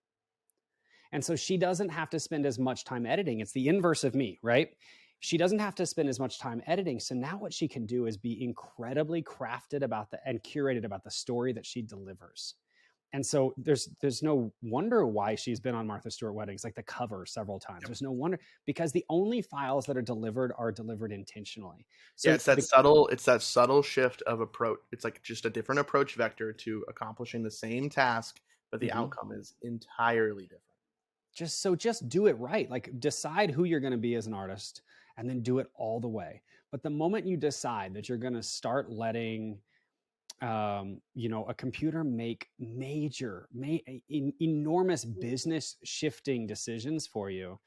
S2: And so she doesn't have to spend as much time editing. It's the inverse of me, right? She doesn't have to spend as much time editing. So now what she can do is be incredibly crafted about the and curated about the story that she delivers. And so there's no wonder why she's been on Martha Stewart weddings, like the cover several times.
S1: Yep.
S2: There's no wonder because the only files that are delivered intentionally.
S1: Yeah,
S2: So
S1: it's that subtle shift of approach. It's like just a different approach vector to accomplishing the same task, but the
S2: Mhm.
S1: outcome is entirely different.
S2: just do it right. Like decide who you're going to be as an artist and then do it all the way. But the moment you decide that you're going to start letting a computer make enormous business shifting decisions for you,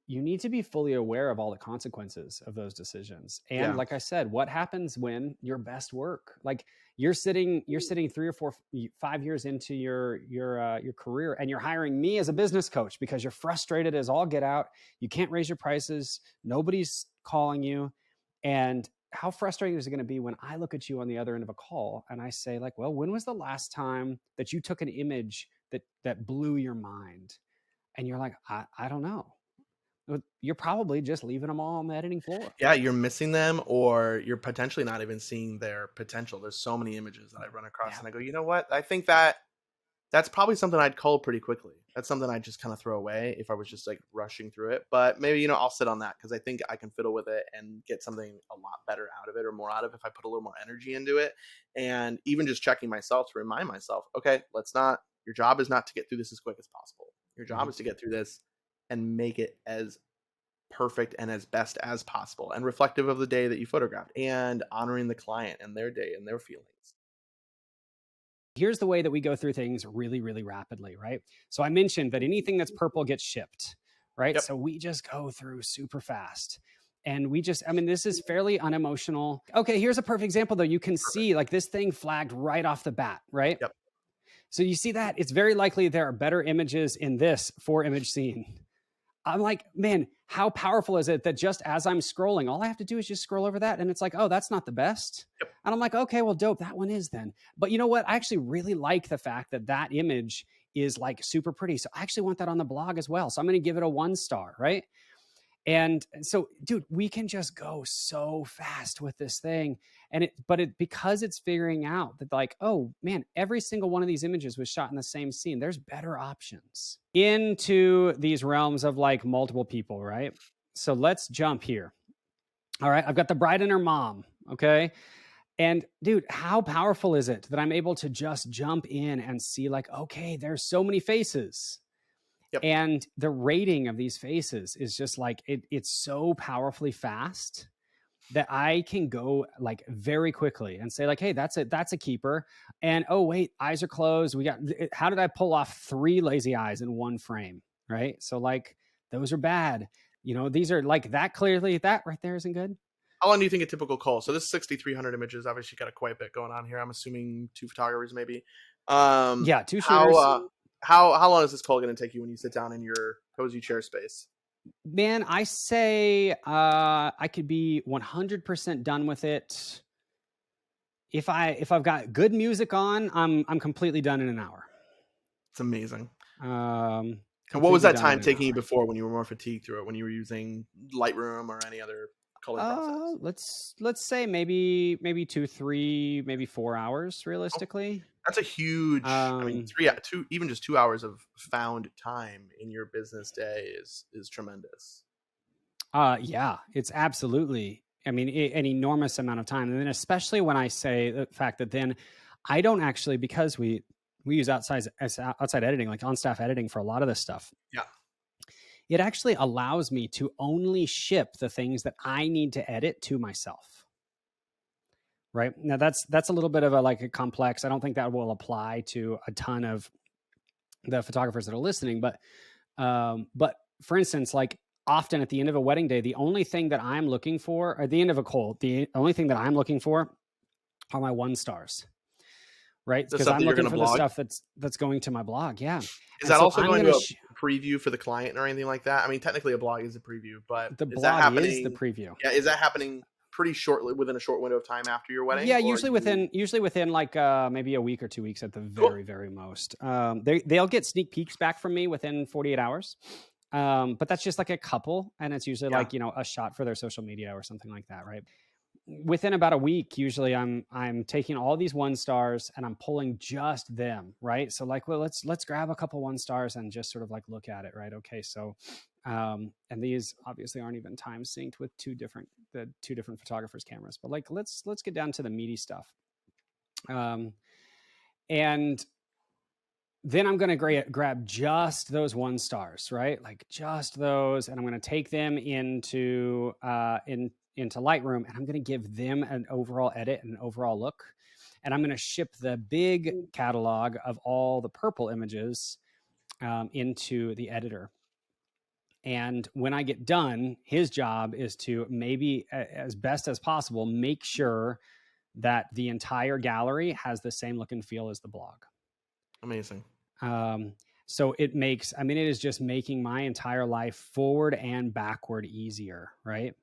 S2: you need to be fully aware of all the consequences of those decisions. And
S1: Yeah.
S2: like I said, what happens when your best work, like you're sitting 3 or 4 5 years into your career, and you're hiring me as a business coach because you're frustrated as all get out. You can't raise your prices. Nobody's calling you. And how frustrating is it going to be when I look at you on the other end of a call and I say, like, well, when was the last time that you took an image that blew your mind? And you're like, I don't know. You're probably just leaving them all on the editing floor.
S1: Yeah, you're missing them, or you're potentially not even seeing their potential. There's so many images that I run across
S2: Yeah.
S1: and I go, you know what? I think that's probably something I'd cull pretty quickly. That's something I'd just kind of throw away if I was just like rushing through it. But maybe, I'll sit on that because I think I can fiddle with it and get something a lot better out of it, or more out of it, if I put a little more energy into it. And even just checking myself to remind myself, okay, your job is not to get through this as quick as possible. Your job
S2: Mhm.
S1: is to get through this and make it as perfect and as best as possible and reflective of the day that you photographed and honoring the client and their day and their feelings.
S2: Here's the way that we go through things really, really rapidly, right? So I mentioned that anything that's purple gets shipped, right?
S1: Yep.
S2: So we just go through super fast. And this is fairly unemotional. Okay, here's a perfect example though. You can see like this thing flagged right off the bat, right?
S1: Yep.
S2: So you see that it's very likely there are better images in this 4 image scene. I'm like, man, how powerful is it that just as I'm scrolling, all I have to do is just scroll over that. And it's like, oh, that's not the best.
S1: Yep.
S2: And I'm like, okay, well, dope. That one is then. But you know what? I actually really like the fact that that image is like super pretty. So I actually want that on the blog as well. So I'm going to give it a 1 star, right? And so, dude, we can just go so fast with this thing. Because it's figuring out that, like, oh man, every single one of these images was shot in the same scene. There's better options into these realms of like multiple people, right? So let's jump here. All right. I've got the bride and her mom. Okay. And dude, how powerful is it that I'm able to just jump in and see, like, okay, there's so many faces.
S1: Yep.
S2: And the rating of these faces is just like it's so powerfully fast that I can go like very quickly and say, like, hey, that's a keeper. And oh wait, eyes are closed. How did I pull off 3 lazy eyes in 1 frame? Right. So like those are bad. These are like that clearly, that right there isn't good.
S1: How long do you think a typical call? So this is 6,300 images. Obviously, got a quite a bit going on here. I'm assuming 2 photographers, maybe.
S2: Yeah, 2
S1: How
S2: shooters.
S1: how long is this call going to take you when you sit down in your cozy chair space?
S2: Man, I say I could be 100% done with it. If I've got good music on, I'm completely done in an hour.
S1: It's amazing. And what was
S2: Completely
S1: that
S2: done in
S1: time
S2: an
S1: taking you
S2: hour.
S1: before when you were more fatigued through it? When you were using Lightroom or any other color process?
S2: Let's say maybe 2, 3, maybe 4 hours
S1: Oh,
S2: realistically.
S1: that's a huge. I mean,
S2: Um,
S1: 2, even just 2 hours of found time in your business day is tremendous.
S2: yeah, it's absolutely. I mean, an enormous amount of time, and then especially when I say the fact that then I don't actually, because we use outside editing, like on staff editing for a lot of this stuff.
S1: Yeah.
S2: It actually allows me to only ship the things that I need to edit to myself. Right now, that's a little bit of a complex. I don't think that will apply to a ton of the photographers that are listening, but for instance, like often at the end of a wedding day, the only thing that I'm looking for, or the end of a call, the only thing that I'm looking for are my 1 stars, right?
S1: The
S2: Because
S1: stuff
S2: I'm
S1: that you're
S2: looking
S1: going to
S2: for the
S1: blog.
S2: stuff that's going to my blog, yeah.
S1: Is
S2: And
S1: that
S2: so
S1: also
S2: I'm
S1: going
S2: gonna
S1: to preview for the client or anything like that? I mean, technically a blog is a preview, but
S2: The
S1: is that
S2: blog is the
S1: happening?
S2: preview.
S1: Yeah, is that happening pretty shortly within a short window of time after your wedding,
S2: Yeah,
S1: or are you
S2: usually within like maybe a week or 2 weeks at the
S1: cool?
S2: very most. They'll get sneak peeks back from me within 48 hours. But that's just like a couple, and it's usually
S1: Yeah,
S2: like a shot for their social media or something like that, right? Within about a week, usually I'm taking all these 1 stars and I'm pulling just them, right? So like, well, let's grab a couple 1 stars and just sort of like look at it, right? Okay, so and these obviously aren't even time synced with the two different photographers' cameras, but like let's get down to the meaty stuff. And then I'm going to grab just those 1 stars, right? Like just those, and I'm going to take them into Lightroom, and I'm going to give them an overall edit and an overall look, and I'm going to ship the big catalog of all the purple images into the editor. And when I get done, his job is to maybe, as best as possible, make sure that the entire gallery has the same look and feel as the blog.
S1: amazing.
S2: Um, so it makes, I mean, it is just making my entire life forward and backward easier, right?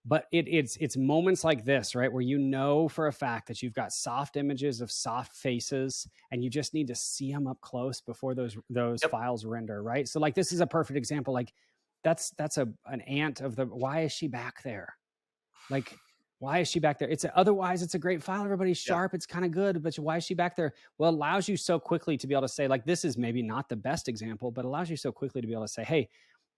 S2: But it's moments like this, right, where for a fact that you've got soft images of soft faces, and you just need to see them up close before those
S1: Yep.
S2: files render, right? So like this is a perfect example. Like that's an ant of the. Why is she back there? Like, why is she back there? Otherwise it's a great file. Everybody's
S1: Yeah.
S2: sharp. It's kind of good, but why is she back there? Well, it allows you so quickly to be able to say, like, this is maybe not the best example, but allows you so quickly to be able to say, hey,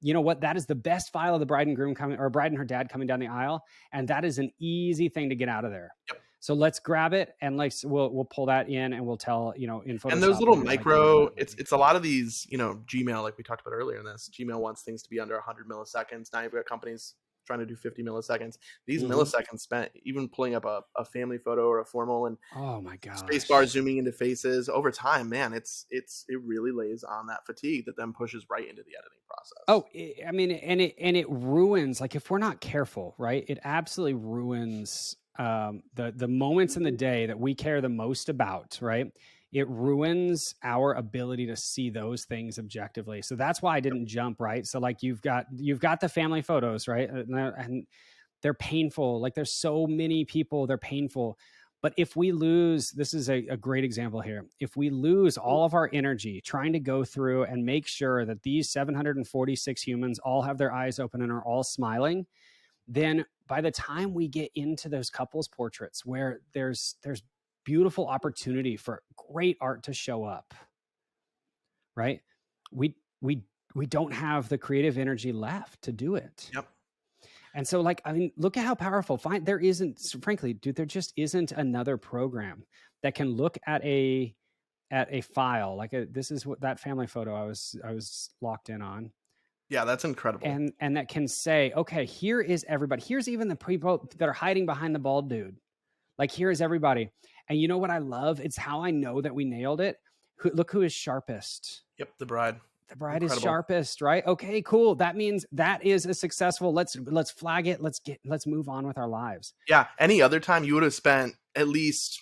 S2: you know what? That is the best file of the bride and groom coming, or bride and her dad coming down the aisle, and that is an easy thing to get out of there.
S1: Yep.
S2: So let's grab it, and we'll pull that in, and we'll tell in
S1: And those
S2: Photoshop
S1: little
S2: later, like where we
S1: micro,
S2: want it to be.
S1: it's a lot of these, Gmail, like we talked about earlier in this. Gmail wants things to be under 100 milliseconds. Now you've got companies trying to do 50 milliseconds. These
S2: Mm-hmm.
S1: milliseconds spent even pulling up a family photo or a formal, and
S2: Oh my
S1: space bar
S2: gosh.
S1: zooming into faces over time, man, it really lays on that fatigue that then pushes right into the editing process.
S2: Oh, I mean, and it ruins, like, if we're not careful, right? It absolutely ruins the moments in the day that we care the most about, right? It ruins our ability to see those things objectively. So that's why I didn't jump, right? So like you've got the family photos, right? And they're painful. Like there's so many people, they're painful. But if we lose, this is a great example here. If we lose all of our energy trying to go through and make sure that these 746 humans all have their eyes open and are all smiling, then by the time we get into those couples portraits where there's beautiful opportunity for great art to show up, right? We we we don't have the creative energy left to do it.
S1: Yep.
S2: And so, like, I mean, look at how powerful. There isn't, frankly, dude, there just isn't another program that can look at a file like this is what that family photo I was locked in on,
S1: Yeah, that's incredible.
S2: and that can say, okay, here is everybody. Here's even the people that are hiding behind the bald dude. Like, here is everybody. And you know what I love? It's how I know that we nailed it. Look who is sharpest.
S1: Yep, the bride.
S2: The bride is
S1: Incredible.
S2: sharpest, right? Okay, cool. That means that is a successful. Let's flag it. Let's move on with our lives.
S1: Yeah, any other time you would have spent at least,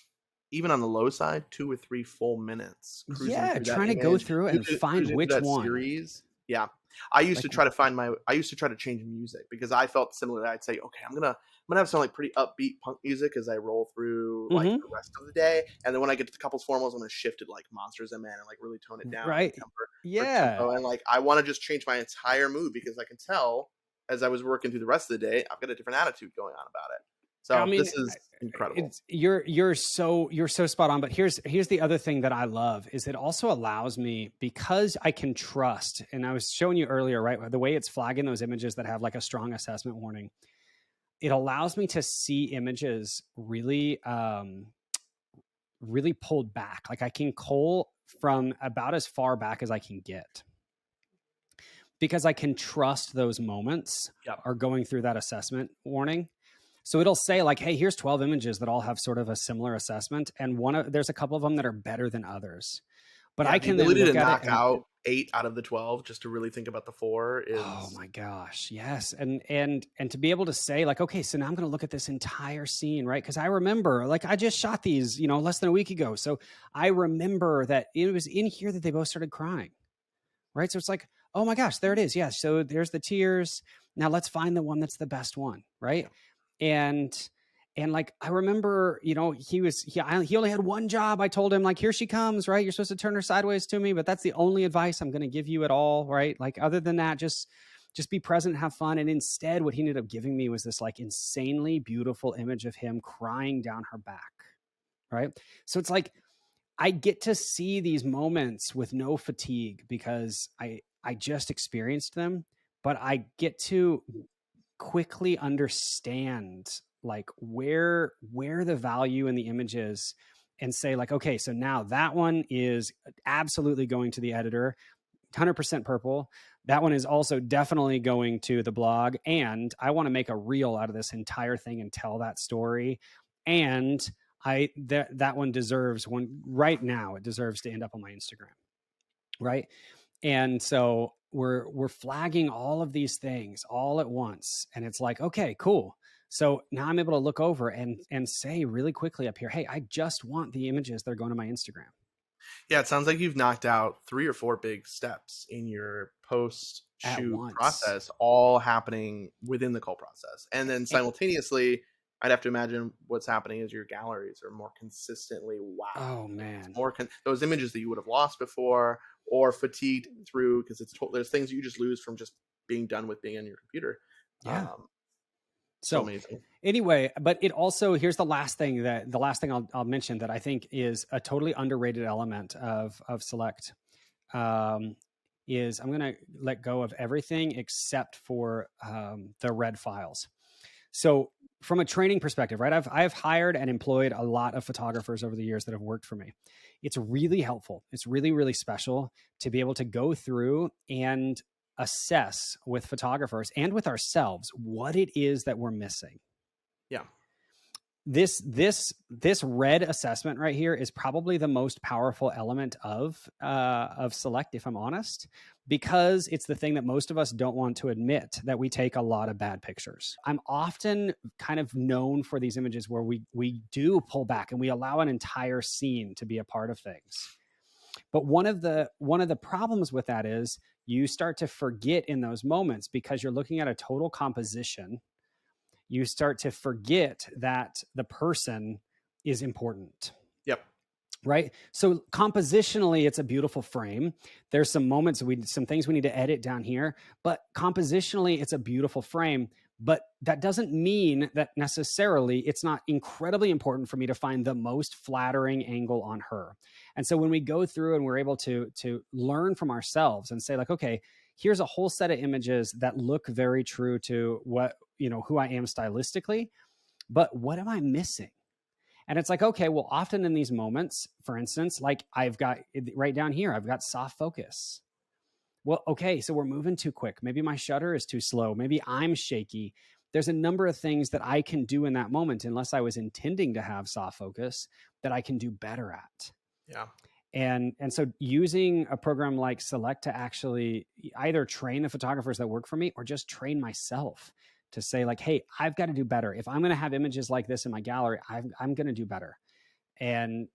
S1: even on the low side, 2 or 3 full minutes cruising
S2: Yeah,
S1: through that
S2: trying to go
S1: image,
S2: through it and find
S1: cruising through
S2: which
S1: that
S2: one.
S1: series. Yeah. I used
S2: Like,
S1: to try to change music because I felt similar. I'd say, okay, I'm gonna have some like pretty upbeat punk music as I roll through like the rest of the day, and then when I get to the couples formals, I'm gonna shift it like Monsters and Men and like really tone it down in
S2: right? Yeah.
S1: tempo, and like I want to just change my entire mood because I can tell as I was working through the rest of the day, I've got a different attitude going on about it.
S2: I
S1: So
S2: mean,
S1: this is incredible.
S2: it's you're so spot on. But here's the other thing that I love is it also allows me, because I can trust, and I was showing you earlier, right, the way it's flagging those images that have like a strong assessment warning. It allows me to see images really really pulled back. Like I can cull from about as far back as I can get, because I can trust those moments
S1: Yep.
S2: are going through that assessment warning. So it'll say like, hey, here's 12 images that all have sort of a similar assessment, and there's a couple of them that are better than others. But
S1: Yeah,
S2: I
S1: the
S2: can then
S1: ability to
S2: look at it
S1: knock
S2: and,
S1: out 8 out of the 12 just to really think about the 4
S2: oh
S1: is
S2: my gosh, yes. And to be able to say like, okay, so now I'm going to look at this entire scene, right? Because I remember, like, I just shot these, less than a week ago. So I remember that it was in here that they both started crying. right? So it's like, oh my gosh, there it is. Yeah. So there's the tears. Now let's find the one that's the best one, right?
S1: Yeah.
S2: And like I remember, he only had one job. I told him like, here she comes, right? You're supposed to turn her sideways to me, but that's the only advice I'm going to give you at all, right? Like other than that, just be present, have fun. And instead, what he ended up giving me was this like insanely beautiful image of him crying down her back, right? So it's like I get to see these moments with no fatigue because I just experienced them, but I get to quickly understand like where the value in the image is and say like, okay, so now that one is absolutely going to the editor, 100% purple. That one is also definitely going to the blog, and I want to make a reel out of this entire thing and tell that story. And that one deserves one right now. It deserves to end up on my Instagram, right? And so we're flagging all of these things all at once, and it's like, okay, cool. So now I'm able to look over and say really quickly up here, hey, I just want the images that are going to my Instagram
S1: Yeah, it sounds like you've knocked out 3 or 4 big steps in your post
S2: at
S1: shoot
S2: once.
S1: process, all happening within the cull process. And then
S2: And,
S1: simultaneously, I'd have to imagine what's happening is your galleries are more consistently wow.
S2: oh
S1: Like it's
S2: man,
S1: more those images that you would have lost before or fatigued through because there's things that you just lose from just being done with being on your computer.
S2: yeah.
S1: So
S2: So
S1: amazing.
S2: anyway, but it also, here's the last thing I'll mention that I think is a totally underrated element of Select, is I'm going to let go of everything except for the red files. So from a training perspective, right? I've hired and employed a lot of photographers over the years that have worked for me. It's really helpful. It's really, really special to be able to go through and assess with photographers and with ourselves what it is that we're missing.
S1: Yeah.
S2: This red assessment right here is probably the most powerful element of Select, if I'm honest, because it's the thing that most of us don't want to admit, that we take a lot of bad pictures. I'm often kind of known for these images where we do pull back and we allow an entire scene to be a part of things. But one of the problems with that is you start to forget in those moments, because you're looking at a total composition. You start to forget that the person is important,
S1: Yep.
S2: right? So compositionally, it's a beautiful frame. There's some moments, some things we need to edit down here, but compositionally, it's a beautiful frame. But that doesn't mean that necessarily it's not incredibly important for me to find the most flattering angle on her. And so when we go through and we're able to learn from ourselves and say like, okay, here's a whole set of images that look very true to what, who I am stylistically, but what am I missing? And it's like, okay, well, often in these moments, for instance, like I've got right down here, I've got soft focus. Well, okay, so we're moving too quick. Maybe my shutter is too slow. Maybe I'm shaky. There's a number of things that I can do in that moment, unless I was intending to have soft focus, that I can do better at.
S1: Yeah.
S2: And so using a program like Select to actually either train the photographers that work for me or just train myself to say like, hey, I've got to do better. If I'm going to have images like this in my gallery, I'm going to do better. And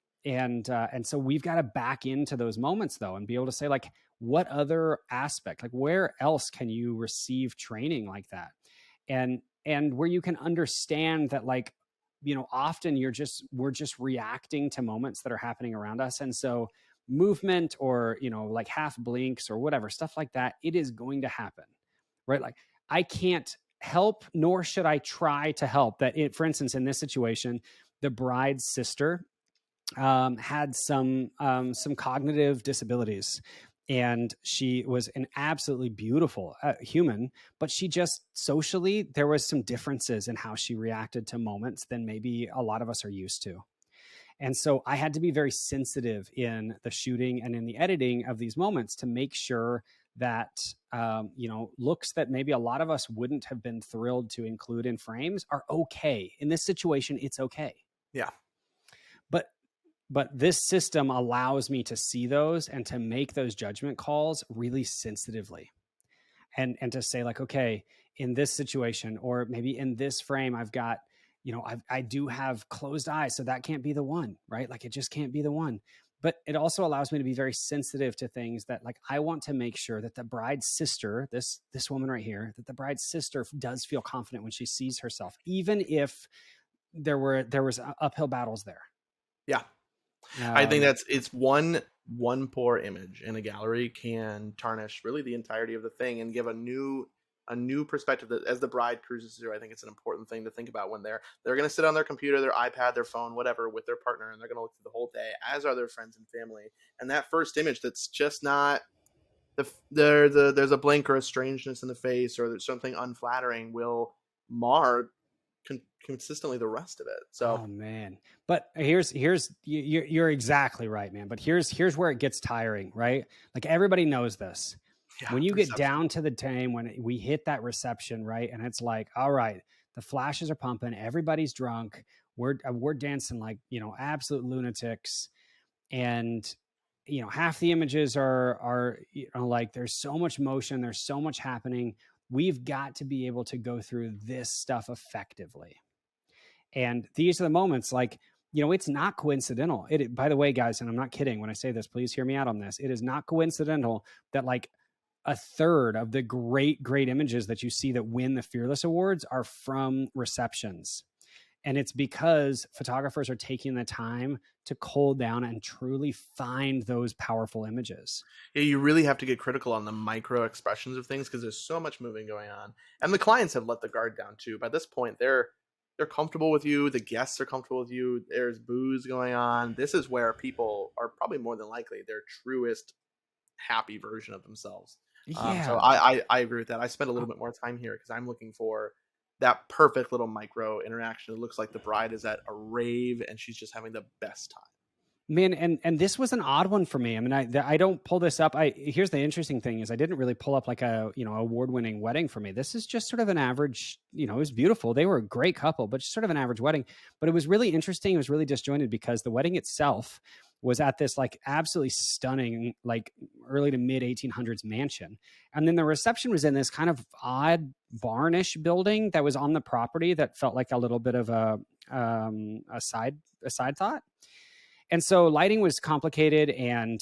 S2: so we've got to back into those moments though, and be able to say like, what other aspect, like where else can you receive training like that? And where you can understand that like, often we're just reacting to moments that are happening around us. And so movement or, like half blinks or whatever, stuff like that, it is going to happen, right? Like I can't help, nor should I try to help that for instance, in this situation, the bride's sister had some cognitive disabilities, and she was an absolutely beautiful human, but she just socially, there was some differences in how she reacted to moments than maybe a lot of us are used to. And so I had to be very sensitive in the shooting and in the editing of these moments to make sure that looks that maybe a lot of us wouldn't have been thrilled to include in frames are okay. In this situation, it's okay.
S1: Yeah.
S2: But this system allows me to see those and to make those judgment calls really sensitively, and to say like, okay, in this situation, or maybe in this frame, I've got, I do have closed eyes, so that can't be the one, right? Like it just can't be the one. but it also allows me to be very sensitive to things that, like, I want to make sure that the bride's sister, this woman right here, that the bride's sister does feel confident when she sees herself, even if there was uphill battles there.
S1: Yeah. I think
S2: Um,
S1: that's it's one poor image in a gallery can tarnish really the entirety of the thing and give a new perspective that as the bride cruises through. I think it's an important thing to think about when they're going to sit on their computer, their iPad, their phone, whatever, with their partner, and they're going to look through the whole day, as are their friends and family. And that first image that's just not there's a blink or a strangeness in the face or there's something unflattering will mar consistently the rest of it. So
S2: Oh man. But you're exactly right, man. But here's where it gets tiring, right? Like, everybody knows this.
S1: yeah,
S2: When you
S1: the
S2: get
S1: reception.
S2: down to the time when we hit that reception, right? And it's like, all right, the flashes are pumping, everybody's drunk, we're dancing like, absolute lunatics, and half the images are like, there's so much motion, there's so much happening. We've got to be able to go through this stuff effectively. And these are the moments, like, it's not coincidental. By the way, guys, and I'm not kidding when I say this, please hear me out on this. It is not coincidental that, like, a third of the great images that you see that win the Fearless Awards are from receptions. And it's because photographers are taking the time to cool down and truly find those powerful images.
S1: Yeah, you really have to get critical on the micro expressions of things because there's so much moving going on, and the clients have let the guard down too. By this point, they're comfortable with you. The guests are comfortable with you. There's booze going on. This is where people are probably more than likely their truest happy version of themselves. So
S2: Yeah.
S1: I agree with that. I spend a little bit more time here because I'm looking for that perfect little micro interaction. It looks like the bride is at a rave and she's just having the best time.
S2: Man, and this was an odd one for me. I mean, I don't pull this up. Here's the interesting thing is I didn't really pull up like a award-winning wedding for me. This is just sort of an average. It was beautiful. They were a great couple, but just sort of an average wedding. But it was really interesting. It was really disjointed because the wedding itself was at this, like, absolutely stunning, like, early to mid 1800s mansion, and then the reception was in this kind of odd barnish building that was on the property that felt like a little bit of a side thought. And so lighting was complicated,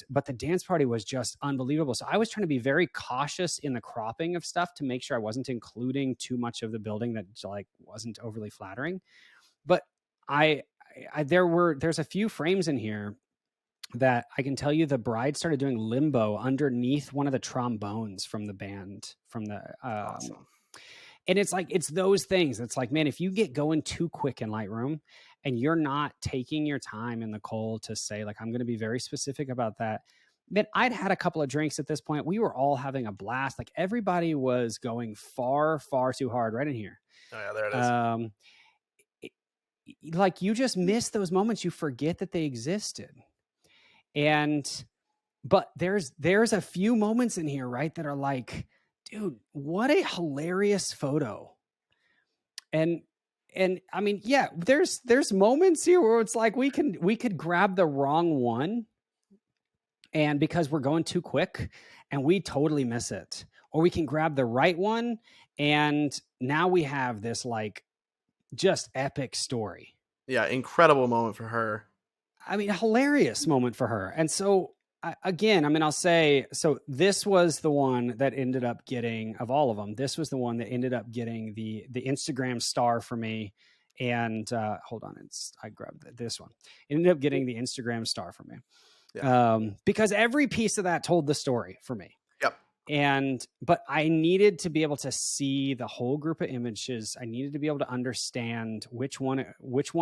S2: but the dance party was just unbelievable. So I was trying to be very cautious in the cropping of stuff to make sure I wasn't including too much of the building that, like, wasn't overly flattering. But there's a few frames in here that I can tell you the bride started doing limbo underneath one of the trombones from the band,
S1: Awesome.
S2: and it's like, it's those things. It's like, man, if you get going too quick in Lightroom and you're not taking your time in the cold to say, like, I'm going to be very specific about that. Man, I'd had a couple of drinks at this point. We were all having a blast. Like, everybody was going far, far too hard right in here.
S1: Oh yeah, there it is.
S2: Um, like, you just miss those moments. You forget that they existed. But there's a few moments in here, right, that are like, dude, what a hilarious photo. And I mean, yeah, there's moments here where it's like we could grab the wrong one, and because we're going too quick and we totally miss it, or we can grab the right one and now we have this, like, just epic story.
S1: Yeah, incredible moment for her.
S2: I mean, a hilarious moment for her. And so, again, I mean, I'll say, so this was the one that ended up getting, of all of them, this was the one that ended up getting the Instagram star for me. And hold on, I grabbed this one. It ended up getting the Instagram star for me.
S1: Yeah.
S2: Because every piece of that told the story for me.
S1: Yep.
S2: But I needed to be able to see the whole group of images. I needed to be able to understand which one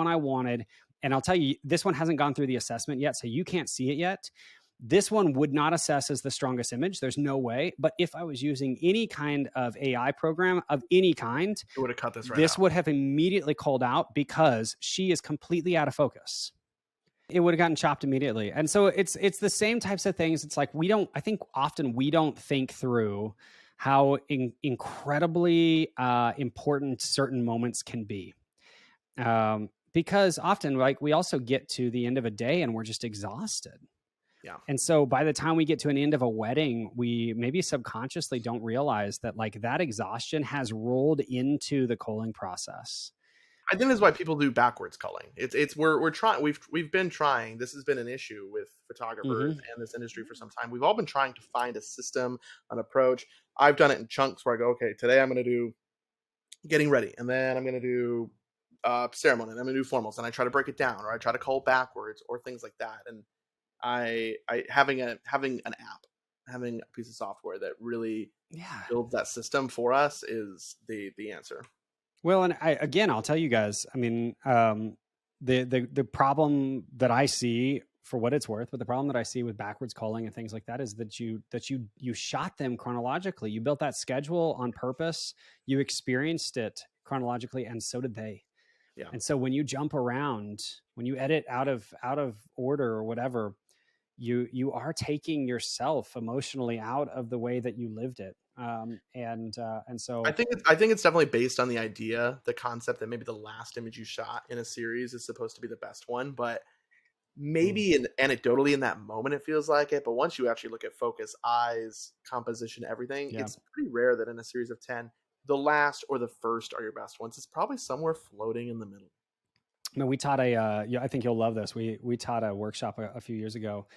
S2: I wanted. And I'll tell you, this one hasn't gone through the assessment yet, so you can't see it yet. This one would not assess as the strongest image. There's no way. But if I was using any kind of AI program of any kind,
S1: It would have cut this right
S2: this
S1: out.
S2: would have immediately called out because she is completely out of focus. It would have gotten chopped immediately. And so it's the same types of things. It's like, I think often we don't think through how incredibly important certain moments can be. Because often, like, we also get to the end of a day and we're just exhausted.
S1: Yeah.
S2: And so by the time we get to an end of a wedding, we maybe subconsciously don't realize that, like, that exhaustion has rolled into the culling process.
S1: I think that's why people do backwards culling. It's we're trying. We've been trying. This has been an issue with photographers
S2: Hmm.
S1: and this industry for some time. We've all been trying to find a system, an approach. I've done it in chunks where I go, okay, today I'm going to do getting ready, and then I'm going to do ceremony, and I'm going to do formals, and I try to break it down, or I try to cull backwards, or things like that. And I having an app, having a piece of software that really
S2: Yeah.
S1: builds that system for us is the answer.
S2: Well, and I'll tell you guys. I mean, the problem that I see, for what it's worth, but the problem that I see with backwards calling and things like that is that you shot them chronologically. You built that schedule on purpose. You experienced it chronologically, and so did they.
S1: Yeah.
S2: And so when you jump around, when you edit out of order or whatever, you are taking yourself emotionally out of the way that you lived it. And so
S1: I think it's definitely based on the idea, the concept that maybe the last image you shot in a series is supposed to be the best one, but
S2: mm,
S1: maybe anecdotally in that moment it feels like it, but once you actually look at focus, eyes, composition, everything,
S2: yeah.
S1: it's pretty rare that in a series of 10, the last or the first are your best ones. It's probably somewhere floating in the middle.
S2: No, we taught a. Yeah, I think you'll love this. We taught a workshop a few years ago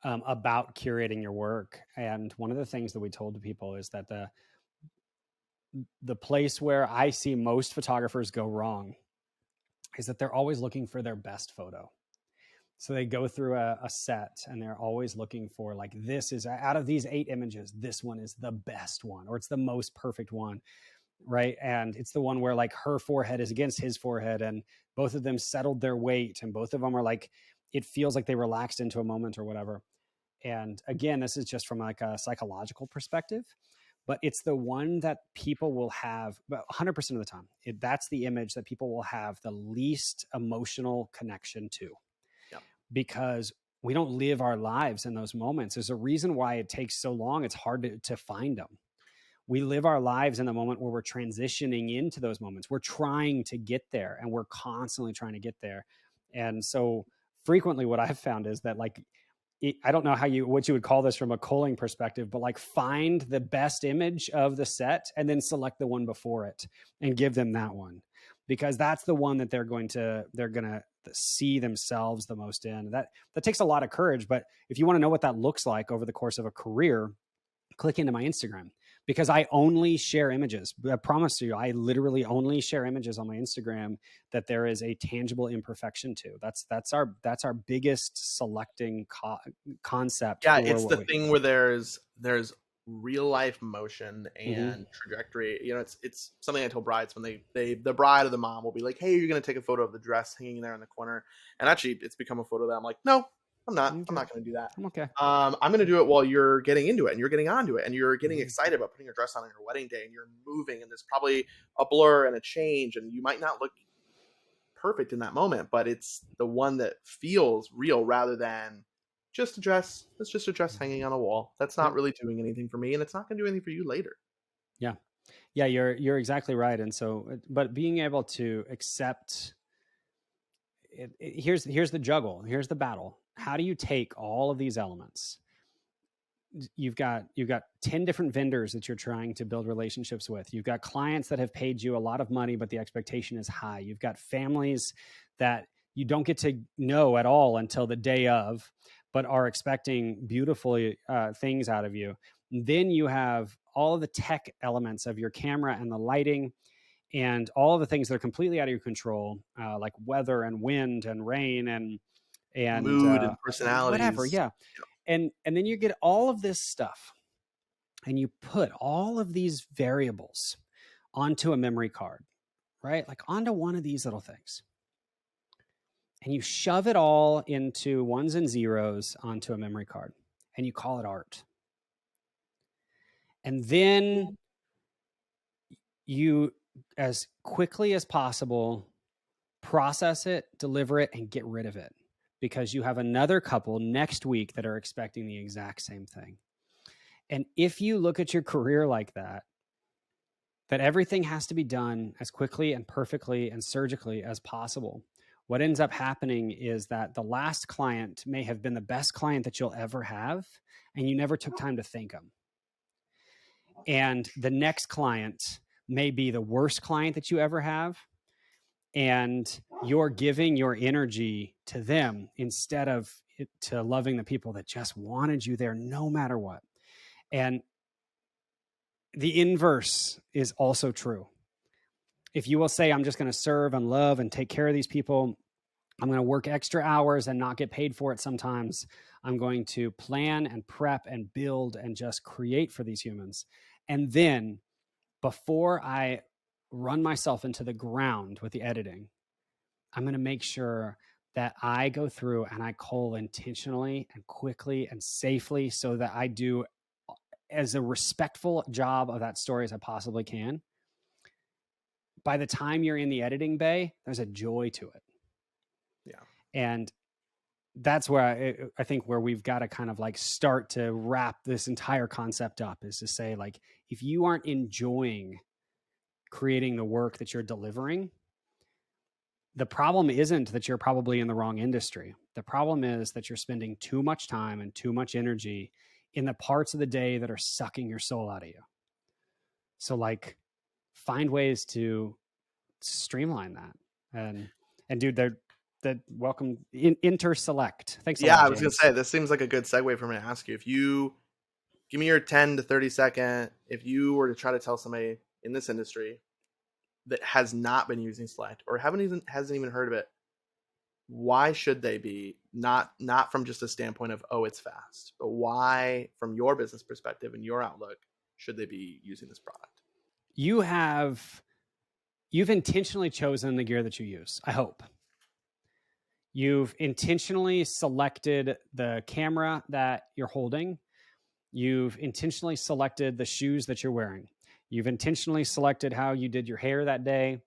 S2: about curating your work, and one of the things that we told to people is that the place where I see most photographers go wrong is that they're always looking for their best photo. So they go through a set and they're always looking for, like, this is, out of these 8 images, this one is the best one, or it's the most perfect one, right? And it's the one where, like, her forehead is against his forehead and both of them settled their weight and both of them are like, it feels like they relaxed into a moment or whatever. And again, this is just from like a psychological perspective, but it's the one that people will have about 100% of the time. That's the image that people will have the least emotional connection to,
S1: Yeah.
S2: because we don't live our lives in those moments. There's a reason why it takes so long. It's hard to find them. We live our lives in the moment where we're transitioning into those moments. We're trying to get there and we're constantly trying to get there. And so frequently what I've found is that, like, I don't know what you would call this from a culling perspective, but like, find the best image of the set and then select the one before it and give them that one, because that's the one that they're going to see themselves the most in. That takes a lot of courage, but if you want to know what that looks like over the course of a career, click into my Instagram, because I only share images. I promise you, I literally only share images on my Instagram that there is a tangible imperfection to. That's our biggest selecting concept
S1: Yeah,
S2: for
S1: it's
S2: what
S1: the
S2: we.
S1: thing where there's real life motion
S2: Mm-hmm.
S1: and trajectory. You know, it's something I told brides when the bride or the mom will be like, "Hey, you're gonna take a photo of the dress hanging there in the corner," and actually, it's become a photo that I'm like, "No, I'm not.
S2: I'm
S1: I'm
S2: good.
S1: not gonna do that.
S2: I'm okay.
S1: I'm gonna do it while you're getting into it and you're getting onto it and you're getting
S2: Mm-hmm.
S1: excited about putting your dress on your wedding day and you're moving and there's probably a blur and a change and you might not look perfect in that moment, but it's the one that feels real rather than just a dress. It's just a dress hanging on a wall. That's not
S2: Yep.
S1: really doing anything for me, and it's not going to do anything for you later.
S2: Yeah. Yeah. You're exactly right. And so, but being able to accept here's the juggle. Here's the battle. How do you take all of these elements? You've got 10 different vendors that you're trying to build relationships with. You've got clients that have paid you a lot of money, but the expectation is high. You've got families that you don't get to know at all until the day of, but are expecting beautiful things out of you. Then you have all of the tech elements of your camera and the lighting and all of the things that are completely out of your control, like weather and wind and rain and
S1: Mood and
S2: whatever.
S1: personalities.
S2: Yeah. And then you get all of this stuff and you put all of these variables onto a memory card, right? Like, onto one of these little things. And you shove it all into ones and zeros onto a memory card and you call it art. And then you, as quickly as possible, process it, deliver it, and get rid of it, because you have another couple next week that are expecting the exact same thing. And if you look at your career like that everything has to be done as quickly and perfectly and surgically as possible, what ends up happening is that the last client may have been the best client that you'll ever have, and you never took time to thank them. And the next client may be the worst client that you ever have, and you're giving your energy to them instead of to loving the people that just wanted you there no matter what. And the inverse is also true. If you will say, I'm just going to serve and love and take care of these people, I'm going to work extra hours and not get paid for it sometimes. I'm going to plan and prep and build and just create for these humans. And then before I run myself into the ground with the editing, I'm going to make sure that I go through and I cull intentionally and quickly and safely so that I do as a respectful job of that story as I possibly can. By the time you're in the editing bay, there's a joy to it.
S1: Yeah.
S2: And that's where I think where we've got to kind of like start to wrap this entire concept up, is to say, like, if you aren't enjoying creating the work that you're delivering, the problem isn't that you're probably in the wrong industry. The problem is that you're spending too much time and too much energy in the parts of the day that are sucking your soul out of you. So like, find ways to streamline that. And dude, that welcome interselect. Thanks a
S1: Yeah,
S2: lot,
S1: I was gonna
S2: James.
S1: say this seems like a good segue for me to ask you. If you give me your 10 to 30 second, if you were to try to tell somebody in this industry that has not been using Select or hasn't even heard of it, why should they be? Not from just a standpoint of, oh, it's fast, but why, from your business perspective and your outlook, should they be using this product?
S2: You've intentionally chosen the gear that you use, I hope. You've intentionally selected the camera that you're holding. You've intentionally selected the shoes that you're wearing. You've intentionally selected how you did your hair that day,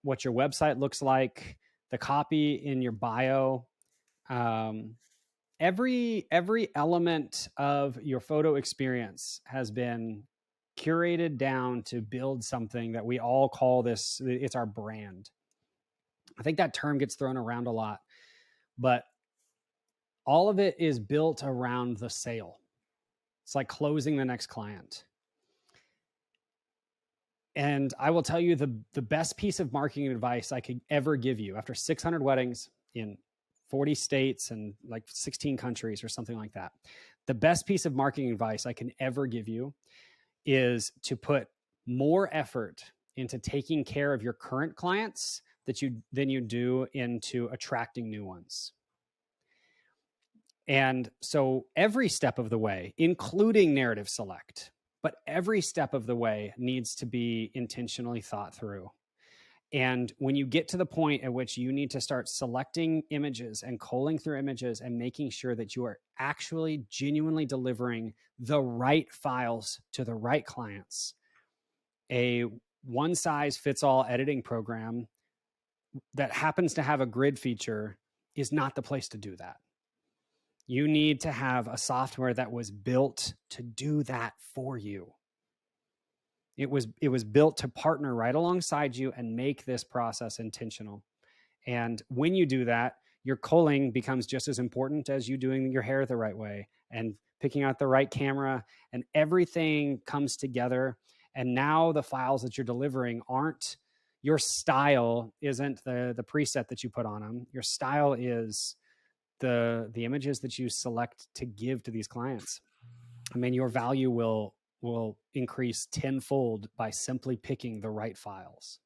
S2: what your website looks like, the copy in your bio. Every element of your photo experience has been curated down to build something that we all call this, it's our brand. I think that term gets thrown around a lot, but all of it is built around the sale. It's like closing the next client. And I will tell you the best piece of marketing advice I could ever give you after 600 weddings in 40 states and like 16 countries or something like that. The best piece of marketing advice I can ever give you is to put more effort into taking care of your current clients than you do into attracting new ones. And so every step of the way, including narrative select, but every step of the way needs to be intentionally thought through. And when you get to the point at which you need to start selecting images and culling through images and making sure that you are actually genuinely delivering the right files to the right clients, a one size fits all editing program that happens to have a grid feature is not the place to do that. You need to have a software that was built to do that for you. It was built to partner right alongside you and make this process intentional. And when you do that, your culling becomes just as important as you doing your hair the right way and picking out the right camera, and everything comes together. And now the files that you're delivering aren't, your style isn't the preset that you put on them. Your style is the images that you select to give to these clients. I mean, your value will increase tenfold by simply picking the right files.